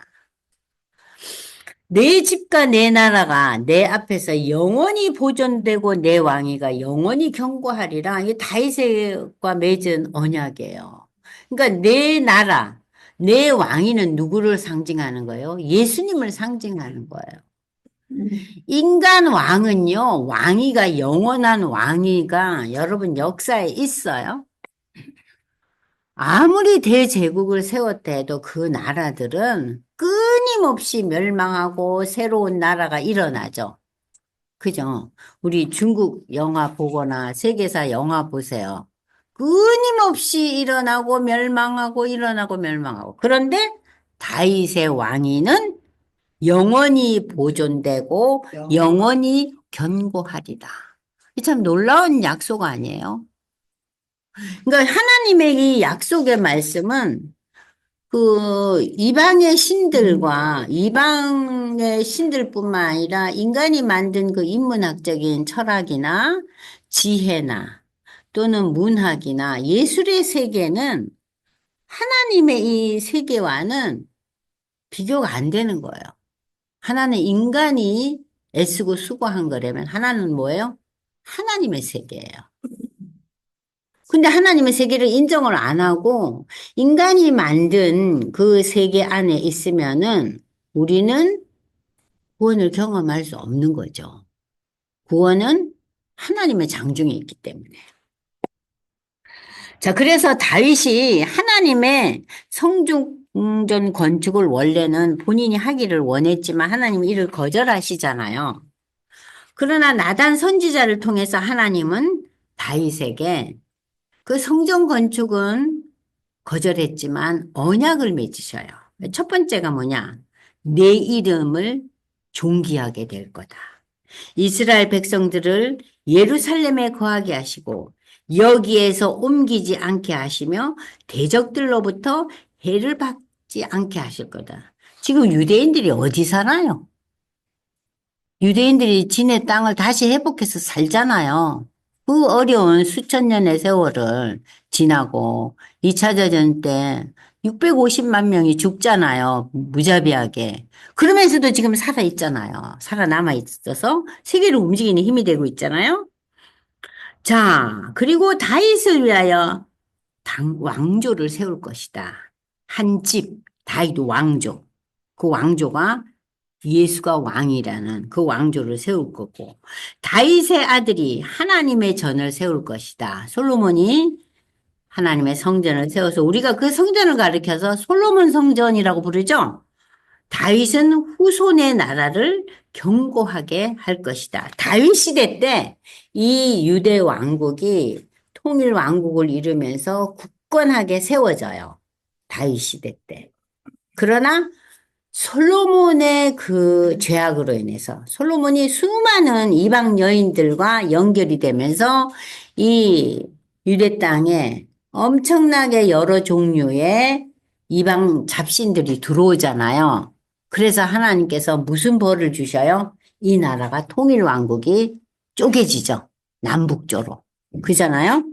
내 집과 내 나라가 내 앞에서 영원히 보존되고 내 왕위가 영원히 경고하리라. 이게 다윗과 맺은 언약이에요. 그러니까 내 나라, 내 왕위는 누구를 상징하는 거예요? 예수님을 상징하는 거예요. 인간 왕은요, 왕위가 영원한 왕위가 여러분 역사에 있어요. 아무리 대제국을 세웠다 해도 그 나라들은 끊임없이 멸망하고 새로운 나라가 일어나죠. 그죠? 우리 중국 영화 보거나 세계사 영화 보세요. 끊임없이 일어나고 멸망하고 일어나고 멸망하고. 그런데 다윗의 왕위는 영원히 보존되고 영원히 견고하리라. 이 참 놀라운 약속 아니에요? 그러니까 하나님의 이 약속의 말씀은 그 이방의 신들과 이방의 신들뿐만 아니라 인간이 만든 그 인문학적인 철학이나 지혜나 또는 문학이나 예술의 세계는 하나님의 이 세계와는 비교가 안 되는 거예요. 하나는 인간이 애쓰고 수고한 거라면 하나는 뭐예요? 하나님의 세계예요. 근데 하나님의 세계를 인정을 안 하고 인간이 만든 그 세계 안에 있으면은 우리는 구원을 경험할 수 없는 거죠. 구원은 하나님의 장중에 있기 때문에. 자, 그래서 다윗이 하나님의 성전 건축을 원래는 본인이 하기를 원했지만 하나님이 이를 거절하시잖아요. 그러나 나단 선지자를 통해서 하나님은 다윗에게 그 성전 건축은 거절했지만 언약을 맺으셔요. 첫 번째가 뭐냐? 내 이름을 존귀하게 될 거다. 이스라엘 백성들을 예루살렘에 거하게 하시고 여기에서 옮기지 않게 하시며 대적들로부터 해를 받지 않게 하실 거다. 지금 유대인들이 어디 살아요? 유대인들이 지네 땅을 다시 회복해서 살잖아요. 그 어려운 수천 년의 세월을 지나고 2차 대전 때 650만 명이 죽잖아요. 무자비하게. 그러면서도 지금 살아있잖아요. 살아남아 있어서 세계를 움직이는 힘이 되고 있잖아요. 자, 그리고 다윗을 위하여 왕조를 세울 것이다. 한 집, 다윗 왕조. 그 왕조가 예수가 왕이라는 그 왕조를 세울 거고, 다윗의 아들이 하나님의 전을 세울 것이다. 솔로몬이 하나님의 성전을 세워서 우리가 그 성전을 가리켜서 솔로몬 성전이라고 부르죠. 다윗은 후손의 나라를 견고하게 할 것이다. 다윗 시대 때 이 유대 왕국이 통일 왕국을 이루면서 굳건하게 세워져요. 다윗 시대 때. 그러나 솔로몬의 그 죄악으로 인해서 솔로몬이 수많은 이방 여인들과 연결이 되면서 이 유대 땅에 엄청나게 여러 종류의 이방 잡신들이 들어오잖아요. 그래서 하나님께서 무슨 벌을 주셔요? 이 나라가 통일 왕국이 쪼개지죠. 남북조로. 그잖아요?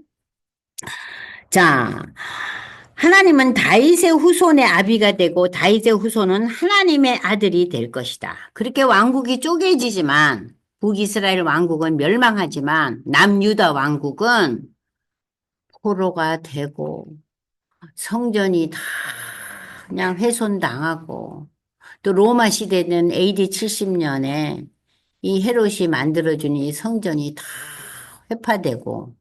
자, 하나님은 다윗의 후손의 아비가 되고 다윗의 후손은 하나님의 아들이 될 것이다. 그렇게 왕국이 쪼개지지만 북이스라엘 왕국은 멸망하지만 남유다 왕국은 포로가 되고 성전이 다 그냥 훼손당하고 또 로마 시대는 AD 70년에 이 헤롯이 만들어준 이 성전이 다 회파되고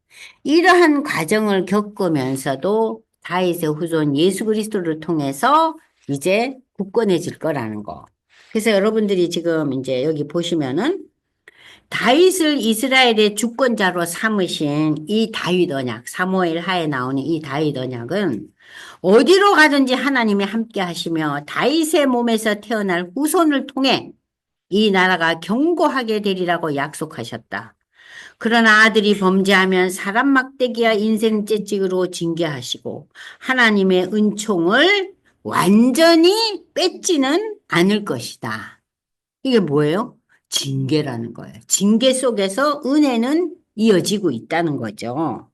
이러한 과정을 겪으면서도 다윗의 후손 예수 그리스도를 통해서 이제 굳건해질 거라는 거. 그래서 여러분들이 지금 이제 여기 보시면은 다윗을 이스라엘의 주권자로 삼으신 이 다윗 언약, 사무엘 하에 나오는 이 다윗 언약은 어디로 가든지 하나님이 함께 하시며 다윗의 몸에서 태어날 후손을 통해 이 나라가 견고하게 되리라고 약속하셨다. 그러나 아들이 범죄하면 사람 막대기와 인생 채찍으로 징계하시고 하나님의 은총을 완전히 뺏지는 않을 것이다. 이게 뭐예요? 징계라는 거예요. 징계 속에서 은혜는 이어지고 있다는 거죠.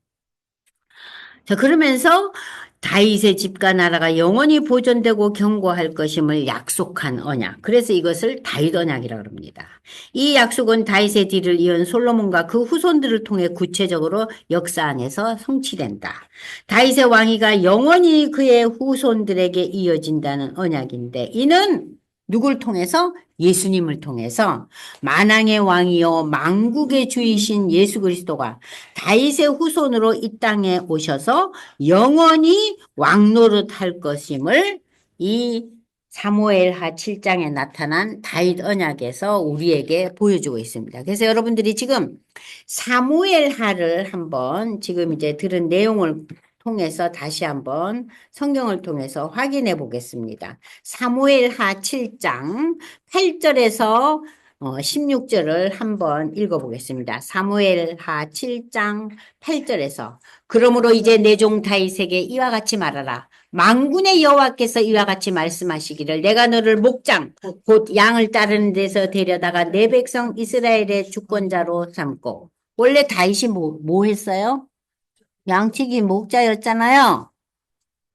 자, 그러면서 다윗의 집과 나라가 영원히 보존되고 견고할 것임을 약속한 언약. 그래서 이것을 다윗 언약이라고 합니다. 이 약속은 다윗의 뒤를 이은 솔로몬과 그 후손들을 통해 구체적으로 역사 안에서 성취된다. 다윗의 왕위가 영원히 그의 후손들에게 이어진다는 언약인데 이는 누굴 통해서? 예수님을 통해서 만왕의 왕이요 만국의 주이신 예수 그리스도가 다윗의 후손으로 이 땅에 오셔서 영원히 왕노릇할 것임을 이 사무엘하 7장에 나타난 다윗 언약에서 우리에게 보여주고 있습니다. 그래서 여러분들이 지금 사무엘하를 한번 지금 이제 들은 내용을 통해서 다시 한번 성경을 통해서 확인해 보겠습니다. 사무엘하 7장 8절에서 16절을 한번 읽어보겠습니다. 사무엘하 7장 8절에서 그러므로 이제 내 종 다윗에게 이와 같이 말하라. 만군의 여호와께서 이와 같이 말씀하시기를 내가 너를 목장 곧 양을 따르는 데서 데려다가 내 백성 이스라엘의 주권자로 삼고 원래 다윗이 뭐 했어요? 양치기 목자였잖아요.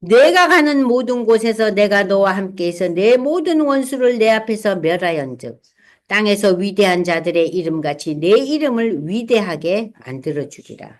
내가 가는 모든 곳에서 내가 너와 함께해서 내 모든 원수를 내 앞에서 멸하연즉 땅에서 위대한 자들의 이름같이 내 이름을 위대하게 만들어주리라.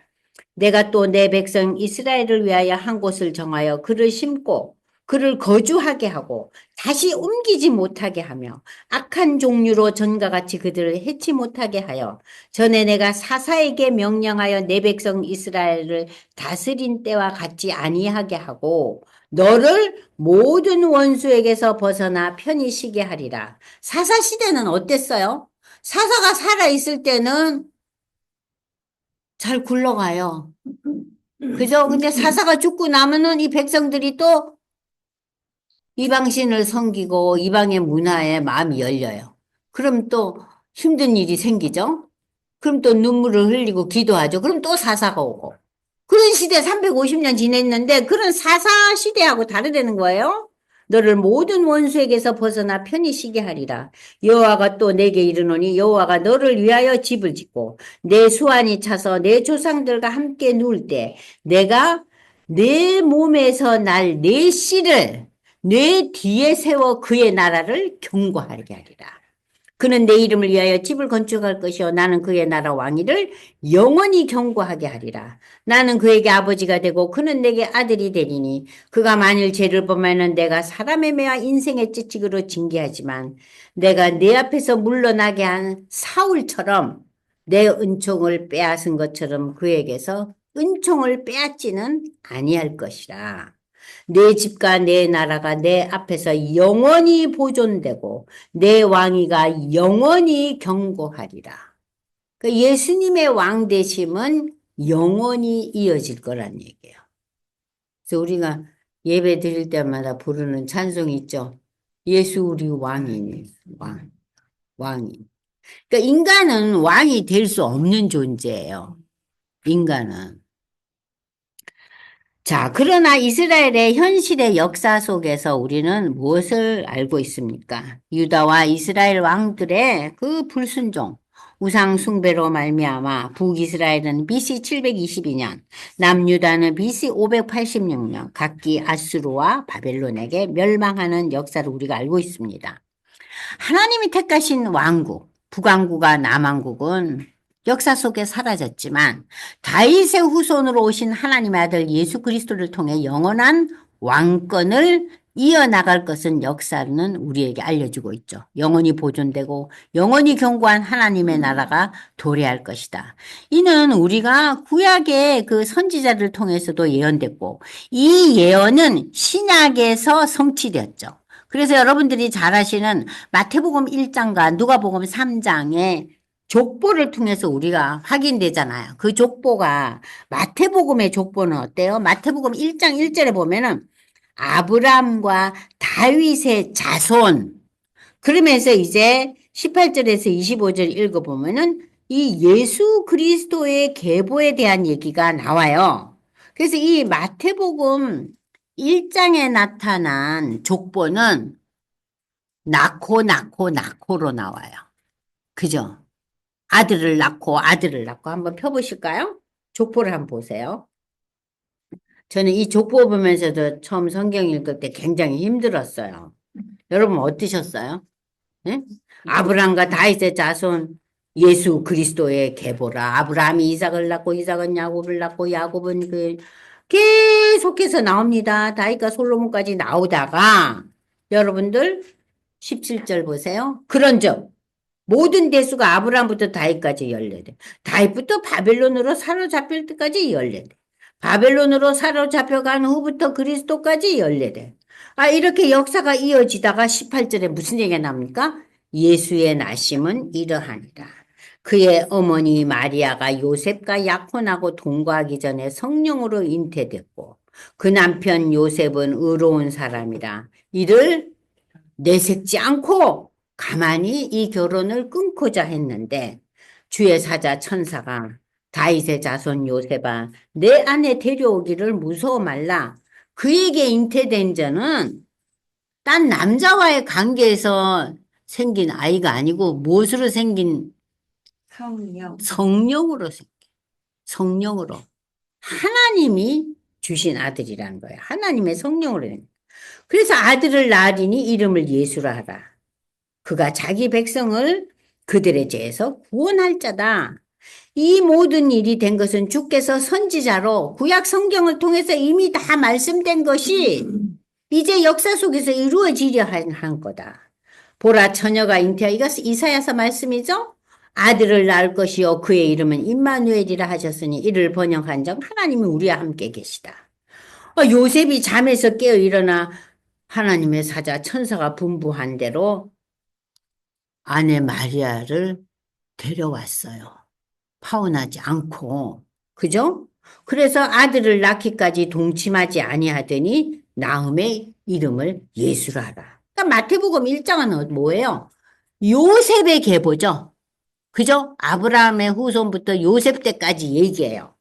내가 또 내 백성 이스라엘을 위하여 한 곳을 정하여 그를 심고 그를 거주하게 하고 다시 옮기지 못하게 하며 악한 종류로 전과 같이 그들을 해치 못하게 하여 전에 내가 사사에게 명령하여 내 백성 이스라엘을 다스린 때와 같이 아니하게 하고 너를 모든 원수에게서 벗어나 편히 쉬게 하리라. 사사 시대는 어땠어요? 사사가 살아있을 때는 잘 굴러가요. 그죠? 근데 사사가 죽고 나면은 이 백성들이 또 이방신을 섬기고 이방의 문화에 마음이 열려요. 그럼 또 힘든 일이 생기죠? 그럼 또 눈물을 흘리고 기도하죠. 그럼 또 사사가 오고. 그런 시대 350년 지냈는데 그런 사사 시대하고 다르다는 거예요. 너를 모든 원수에게서 벗어나 편히 쉬게 하리라. 여호와가 또 내게 이르노니 여호와가 너를 위하여 집을 짓고 내 수완이 차서 내 조상들과 함께 누울 때 내가 내 몸에서 날 내 씨를 내 뒤에 세워 그의 나라를 경고하게 하리라. 그는 내 이름을 위하여 집을 건축할 것이요 나는 그의 나라 왕위를 영원히 경고하게 하리라. 나는 그에게 아버지가 되고 그는 내게 아들이 되리니 그가 만일 죄를 범하면 내가 사람의 매와 인생의 찌찌기로 징계하지만 내가 내 앞에서 물러나게 한 사울처럼 내 은총을 빼앗은 것처럼 그에게서 은총을 빼앗지는 아니할 것이라. 내 집과 내 나라가 내 앞에서 영원히 보존되고 내 왕위가 영원히 경고하리라. 그 예수님의 왕 되심은 영원히 이어질 거란 얘기예요. 그래서 우리가 예배 드릴 때마다 부르는 찬송이 있죠. 예수 우리 왕이니 왕이. 그러니까 인간은 왕이 될 수 없는 존재예요. 인간은. 자, 그러나 이스라엘의 현실의 역사 속에서 우리는 무엇을 알고 있습니까? 유다와 이스라엘 왕들의 그 불순종, 우상 숭배로 말미암아 북이스라엘은 BC 722년, 남유다는 BC 586년 각기 아수르와 바벨론에게 멸망하는 역사를 우리가 알고 있습니다. 하나님이 택하신 왕국, 북왕국과 남왕국은 역사 속에 사라졌지만 다윗의 후손으로 오신 하나님의 아들 예수 그리스도를 통해 영원한 왕권을 이어나갈 것은 역사는 우리에게 알려주고 있죠. 영원히 보존되고 영원히 견고한 하나님의 나라가 도래할 것이다. 이는 우리가 구약의 그 선지자를 통해서도 예언됐고 이 예언은 신약에서 성취되었죠. 그래서 여러분들이 잘 아시는 마태복음 1장과 누가복음 3장에 족보를 통해서 우리가 확인되잖아요. 그 족보가 마태복음의 족보는 어때요? 마태복음 1장 1절에 보면은 아브라함과 다윗의 자손 그러면서 이제 18절에서 25절 읽어보면은 이 예수 그리스도의 계보에 대한 얘기가 나와요. 그래서 이 마태복음 1장에 나타난 족보는 낳고로 나와요. 그죠? 아들을 낳고 한번 펴보실까요? 족보를 한번 보세요. 저는 이 족보 보면서도 처음 성경 읽을 때 굉장히 힘들었어요. 여러분 어떠셨어요? 네? 아브라함과 다윗의 자손 예수 그리스도의 계보라. 아브라함이 이삭을 낳고 이삭은 야곱을 낳고 야곱은 그 계속해서 나옵니다. 다윗과 솔로몬까지 나오다가 여러분들 17절 보세요. 그런즉 모든 대수가 아브라함부터 다윗까지 14대. 다윗부터 바벨론으로 사로잡힐 때까지 14대. 바벨론으로 사로잡혀간 후부터 그리스도까지 14대. 아, 이렇게 역사가 이어지다가 18절에 무슨 얘기가 나옵니까? 예수의 나심은 이러하니라. 그의 어머니 마리아가 요셉과 약혼하고 동거하기 전에 성령으로 잉태됐고 그 남편 요셉은 의로운 사람이라 이를 내색지 않고 가만히 이 결혼을 끊고자 했는데 주의 사자 천사가 다윗의 자손 요셉아 내 안에 데려오기를 무서워 말라. 그에게 잉태된 자는 딴 남자와의 관계에서 생긴 아이가 아니고 무엇으로 생긴 성령으로 생긴 성령으로 하나님이 주신 아들이라는 거예요. 하나님의 성령으로 생긴. 그래서 아들을 낳으리니 이름을 예수라 하라. 그가 자기 백성을 그들의 죄에서 구원할 자다. 이 모든 일이 된 것은 주께서 선지자로 구약 성경을 통해서 이미 다 말씀된 것이 이제 역사 속에서 이루어지려 한 거다. 보라 처녀가 잉태하 이거 이사야서 말씀이죠? 아들을 낳을 것이요 그의 이름은 임마누엘이라 하셨으니 이를 번역한 적 하나님이 우리와 함께 계시다. 요셉이 잠에서 깨어 일어나 하나님의 사자 천사가 분부한 대로 아내 마리아를 데려왔어요. 파혼하지 않고. 그죠? 그래서 아들을 낳기까지 동침하지 아니하더니 나음의 이름을 예수라 하라. 그러니까 마태복음 1장은 뭐예요? 요셉의 계보죠. 그죠? 아브라함의 후손부터 요셉 때까지 얘기해요.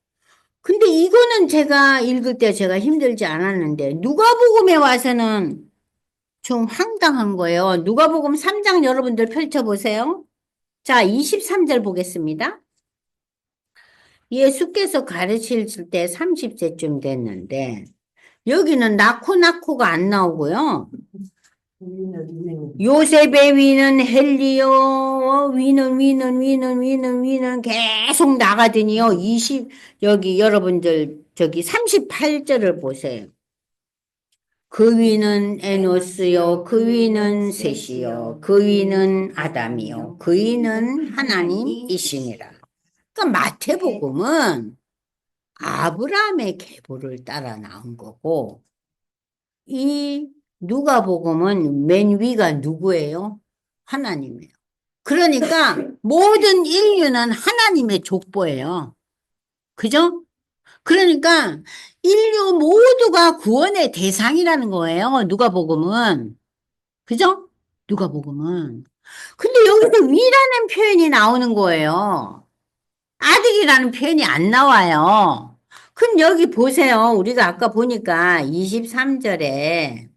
근데 이거는 제가 읽을 때 제가 힘들지 않았는데 누가복음에 와서는 좀 황당한 거예요. 누가복음 3장 여러분들 펼쳐보세요. 자, 23절 보겠습니다. 예수께서 가르칠 때 30세쯤 됐는데 여기는 낳고가 안 나오고요. 요셉의 위는 헬리요. 위는 계속 나가더니요. 여기 여러분들 저기 38절을 보세요. 그 위는 에노스요. 그 위는 셋이요. 그 위는 아담이요. 그 위는 하나님이시니라. 그러니까 마태복음은 아브라함의 계보를 따라 나온 거고 이 누가복음은 맨 위가 누구예요? 하나님이에요. 그러니까 모든 인류는 하나님의 족보예요. 그죠? 그러니까 인류 모두가 구원의 대상이라는 거예요. 누가복음은. 그죠? 누가복음은. 근데 여기서 위라는 표현이 나오는 거예요. 아들이라는 표현이 안 나와요. 그럼 여기 보세요. 우리가 아까 보니까 23절에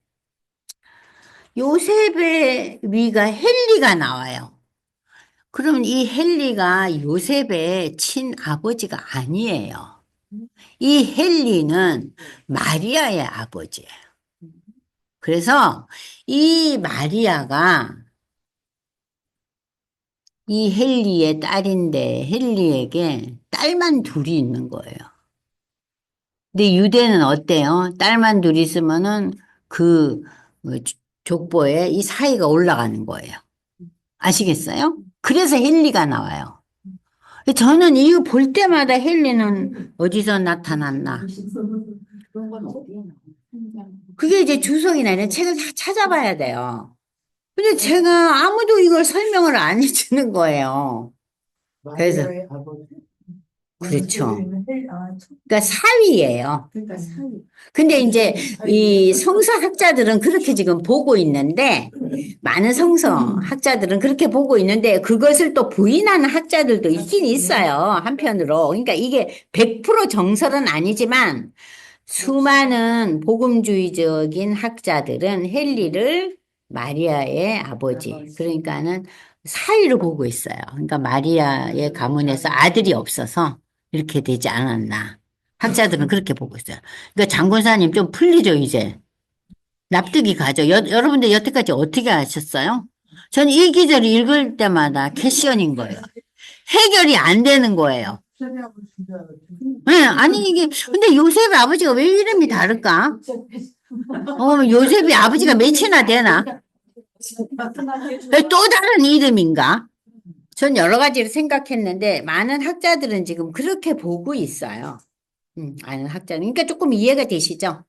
요셉의 위가 헬리가 나와요. 그러면 이 헬리가 요셉의 친아버지가 아니에요. 이 헬리는 마리아의 아버지예요. 그래서 이 마리아가 이 헬리의 딸인데 헬리에게 딸만 둘이 있는 거예요. 근데 유대는 어때요? 딸만 둘이 있으면은 그 족보에 이 사이가 올라가는 거예요. 아시겠어요? 그래서 헬리가 나와요. 저는 이거 볼 때마다 헬리는 어디서 나타났나? 그게 이제 주석이나 이런 책을 다 찾아봐야 돼요. 근데 제가 아무도 이걸 설명을 안 해주는 거예요. 그래서, 그렇죠. 그러니까 사위예요. 근데 이제 이 성서학자들은 그렇게 지금 보고 있는데, 많은 성서학자들은 그렇게 보고 있는데, 그것을 또 부인하는 학자들도 있긴 있어요. 한편으로. 그러니까 이게 100% 정설은 아니지만, 수많은 복음주의적인 학자들은 헨리를 마리아의 아버지, 그러니까는 사위를 보고 있어요. 그러니까 마리아의 가문에서 아들이 없어서 이렇게 되지 않았나. 학자들은 그렇게 보고 있어요. 그러니까 장군사님 좀 풀리죠, 이제. 납득이 가죠. 여러분들 여태까지 어떻게 하셨어요? 저는 이 기절을 읽을 때마다 캐시언인 거예요. 해결이 안 되는 거예요. 네, 아니, 이게, 근데 요셉의 아버지가 왜 이름이 다를까? 요셉의 아버지가 몇이나 되나? 왜 또 다른 이름인가? 전 여러 가지를 생각했는데, 많은 학자들은 지금 그렇게 보고 있어요. 많은 학자는. 그러니까 조금 이해가 되시죠?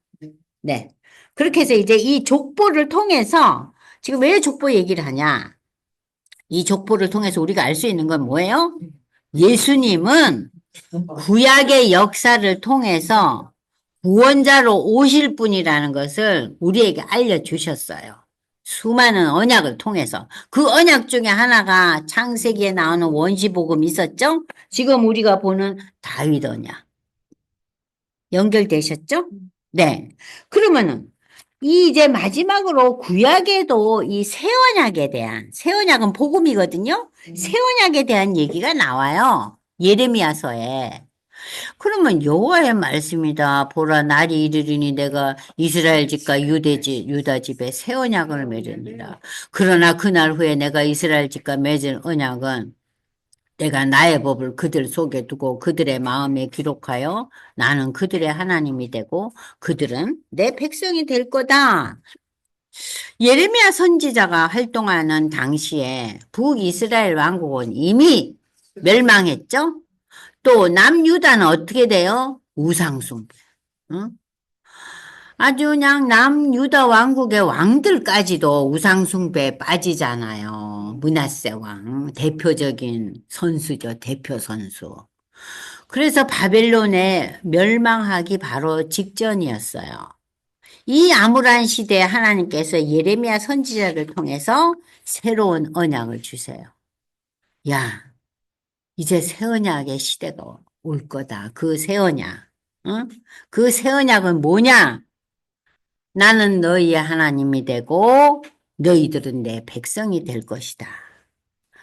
네. 그렇게 해서 이제 이 족보를 통해서, 지금 왜 족보 얘기를 하냐? 이 족보를 통해서 우리가 알 수 있는 건 뭐예요? 예수님은 구약의 역사를 통해서 구원자로 오실 분이라는 것을 우리에게 알려주셨어요. 수많은 언약을 통해서. 그 언약 중에 하나가 창세기에 나오는 원시복음이 있었죠? 지금 우리가 보는 다윗 언약. 연결되셨죠? 네. 그러면은 이 이제 마지막으로 구약에도 이 새 언약에 대한, 새 언약은 복음이거든요? 새 언약에 대한 얘기가 나와요. 예레미야서에. 그러면 여호와의 말씀이다. 보라 날이 이르리니 내가 이스라엘 집과 유다 집에 새 언약을 맺으니라. 그러나 그날 후에 내가 이스라엘 집과 맺은 언약은 내가 나의 법을 그들 속에 두고 그들의 마음에 기록하여 나는 그들의 하나님이 되고 그들은 내 백성이 될 거다. 예레미야 선지자가 활동하는 당시에 북이스라엘 왕국은 이미 멸망했죠? 또 남유다는 어떻게 돼요? 우상숭배. 응? 아주 그냥 남유다 왕국의 왕들까지도 우상숭배에 빠지잖아요. 므낫세 왕, 대표적인 선수죠. 대표 선수. 그래서 바벨론의 멸망하기 바로 직전이었어요. 이 암울한 시대에 하나님께서 예레미야 선지자를 통해서 새로운 언약을 주세요. 야, 이제 새 언약의 시대가 올 거다. 그 새 언약. 응? 그 새 언약은 뭐냐? 나는 너희의 하나님이 되고 너희들은 내 백성이 될 것이다.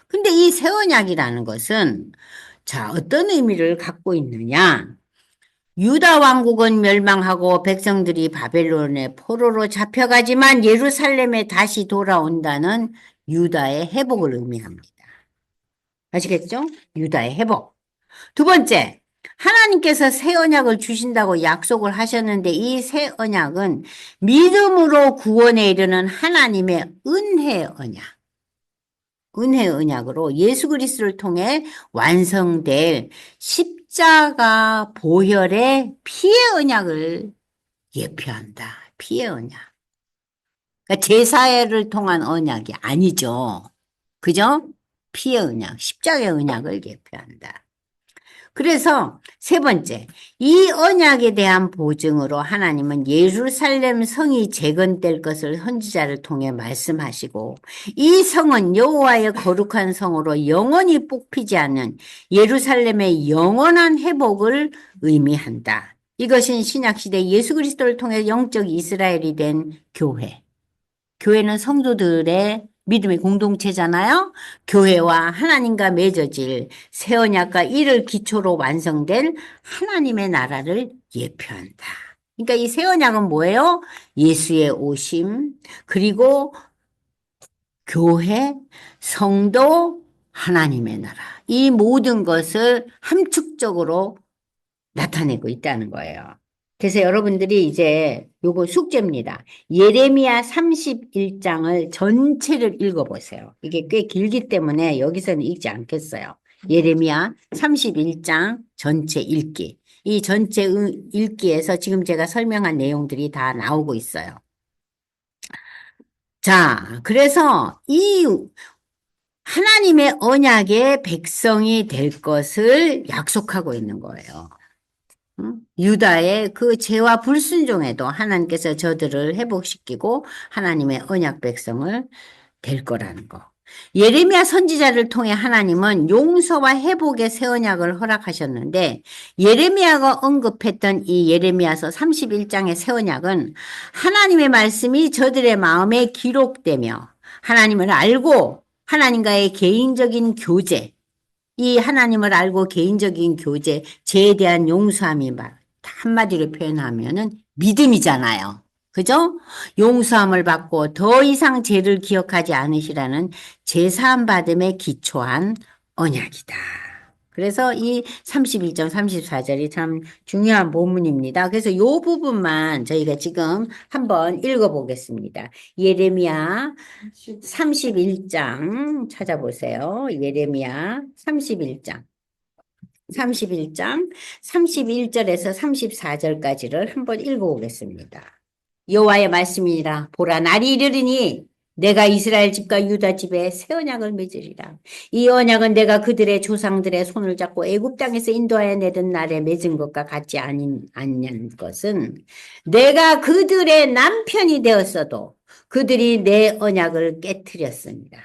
근데 이 새 언약이라는 것은 자, 어떤 의미를 갖고 있느냐? 유다 왕국은 멸망하고 백성들이 바벨론의 포로로 잡혀가지만 예루살렘에 다시 돌아온다는 유다의 회복을 의미합니다. 아시겠죠? 유다의 회복. 두 번째, 하나님께서 새 언약을 주신다고 약속을 하셨는데 이 새 언약은 믿음으로 구원에 이르는 하나님의 은혜의 언약. 은혜의 언약으로 예수 그리스도를 통해 완성될 십자가 보혈의 피의 언약을 예표한다. 피의 언약. 그러니까 제사를 통한 언약이 아니죠. 그죠? 피의 언약, 십자가의 언약을 예표한다. 그래서 세 번째, 이 언약에 대한 보증으로 하나님은 예루살렘 성이 재건될 것을 선지자를 통해 말씀하시고 이 성은 여호와의 거룩한 성으로 영원히 뽑히지 않는 예루살렘의 영원한 회복을 의미한다. 이것은 신약시대 예수 그리스도를 통해 영적 이스라엘이 된 교회. 교회는 성도들의 믿음의 공동체잖아요. 교회와 하나님과 맺어질 새 언약과 이를 기초로 완성된 하나님의 나라를 예표한다. 그러니까 이 새 언약은 뭐예요? 예수의 오심, 그리고 교회, 성도, 하나님의 나라. 이 모든 것을 함축적으로 나타내고 있다는 거예요. 그래서 여러분들이 이제 요거 숙제입니다. 예레미야 31장을 전체를 읽어보세요. 이게 꽤 길기 때문에 여기서는 읽지 않겠어요. 예레미야 31장 전체 읽기. 이 전체 읽기에서 지금 제가 설명한 내용들이 다 나오고 있어요. 자, 그래서 이 하나님의 언약의 백성이 될 것을 약속하고 있는 거예요. 유다의 그 죄와 불순종에도 하나님께서 저들을 회복시키고 하나님의 언약 백성을 될 거라는 거. 예레미야 선지자를 통해 하나님은 용서와 회복의 새 언약을 허락하셨는데 예레미야가 언급했던 이 예레미야서 31장의 새 언약은 하나님의 말씀이 저들의 마음에 기록되며 하나님을 알고 하나님과의 개인적인 교제, 이 하나님을 알고 개인적인 교제, 죄에 대한 용서함이 한마디로 표현하면은 믿음이잖아요. 그죠? 용서함을 받고 더 이상 죄를 기억하지 않으시라는 제사함 받음에 기초한 언약이다. 그래서 이 31장 34절이 참 중요한 본문입니다. 그래서 이 부분만 저희가 지금 한번 읽어보겠습니다. 예레미야 31장 찾아보세요. 예레미야 31장. 31장 31절에서 34절까지를 한번 읽어보겠습니다. 여호와의 말씀이니라. 보라, 날이 이르리니 내가 이스라엘 집과 유다 집에 새 언약을 맺으리라. 이 언약은 내가 그들의 조상들의 손을 잡고 애굽 땅에서 인도하여 내던 날에 맺은 것과 같지 않는 것은 내가 그들의 남편이 되었어도 그들이 내 언약을 깨뜨렸습니다.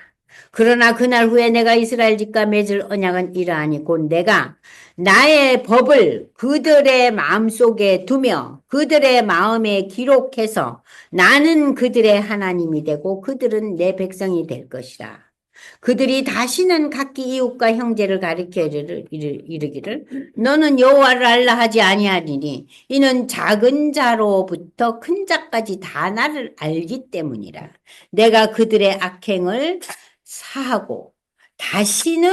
그러나 그날 후에 내가 이스라엘 집과 맺을 언약은 이러하니 곧 내가 나의 법을 그들의 마음속에 두며 그들의 마음에 기록해서 나는 그들의 하나님이 되고 그들은 내 백성이 될 것이라. 그들이 다시는 각기 이웃과 형제를 가리켜 이르기를 너는 여호와를 알라 하지 아니하리니 이는 작은 자로부터 큰 자까지 다 나를 알기 때문이라. 내가 그들의 악행을 사하고 다시는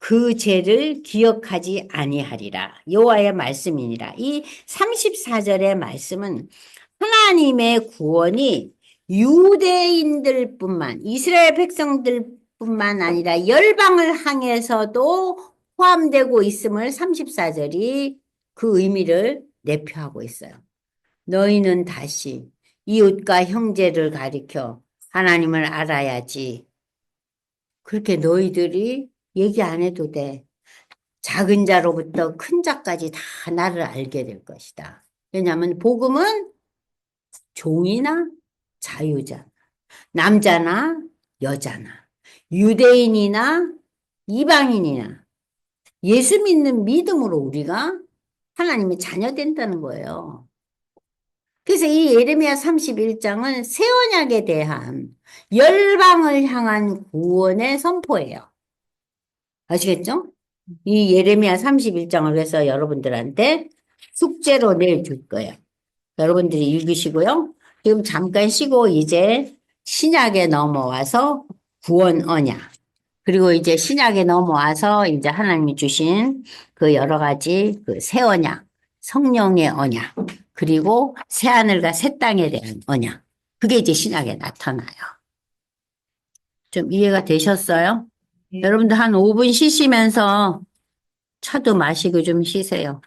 그 죄를 기억하지 아니하리라. 여호와의 말씀이니라. 이 34절의 말씀은 하나님의 구원이 유대인들뿐만, 이스라엘 백성들뿐만 아니라 열방을 향해서도 포함되고 있음을 34절이 그 의미를 내표하고 있어요. 너희는 다시 이웃과 형제를 가리켜 하나님을 알아야지. 그렇게 너희들이 얘기 안 해도 돼. 작은 자로부터 큰 자까지 다 나를 알게 될 것이다. 왜냐하면 복음은 종이나 자유자, 남자나 여자나, 유대인이나 이방인이나 예수 믿는 믿음으로 우리가 하나님의 자녀 된다는 거예요. 그래서 이 예레미야 31장은 새 언약에 대한 열방을 향한 구원의 선포예요. 아시겠죠? 이 예레미야 31장을 그래서 여러분들한테 숙제로 내줄 거예요. 여러분들이 읽으시고요. 지금 잠깐 쉬고 이제 신약에 넘어와서 구원 언약. 그리고 이제 신약에 넘어와서 이제 하나님이 주신 그 여러 가지 그 새 언약, 성령의 언약, 그리고 새 하늘과 새 땅에 대한 언약. 그게 이제 신약에 나타나요. 좀 이해가 되셨어요? 여러분들 한 5분 쉬시면서 차도 마시고 좀 쉬세요.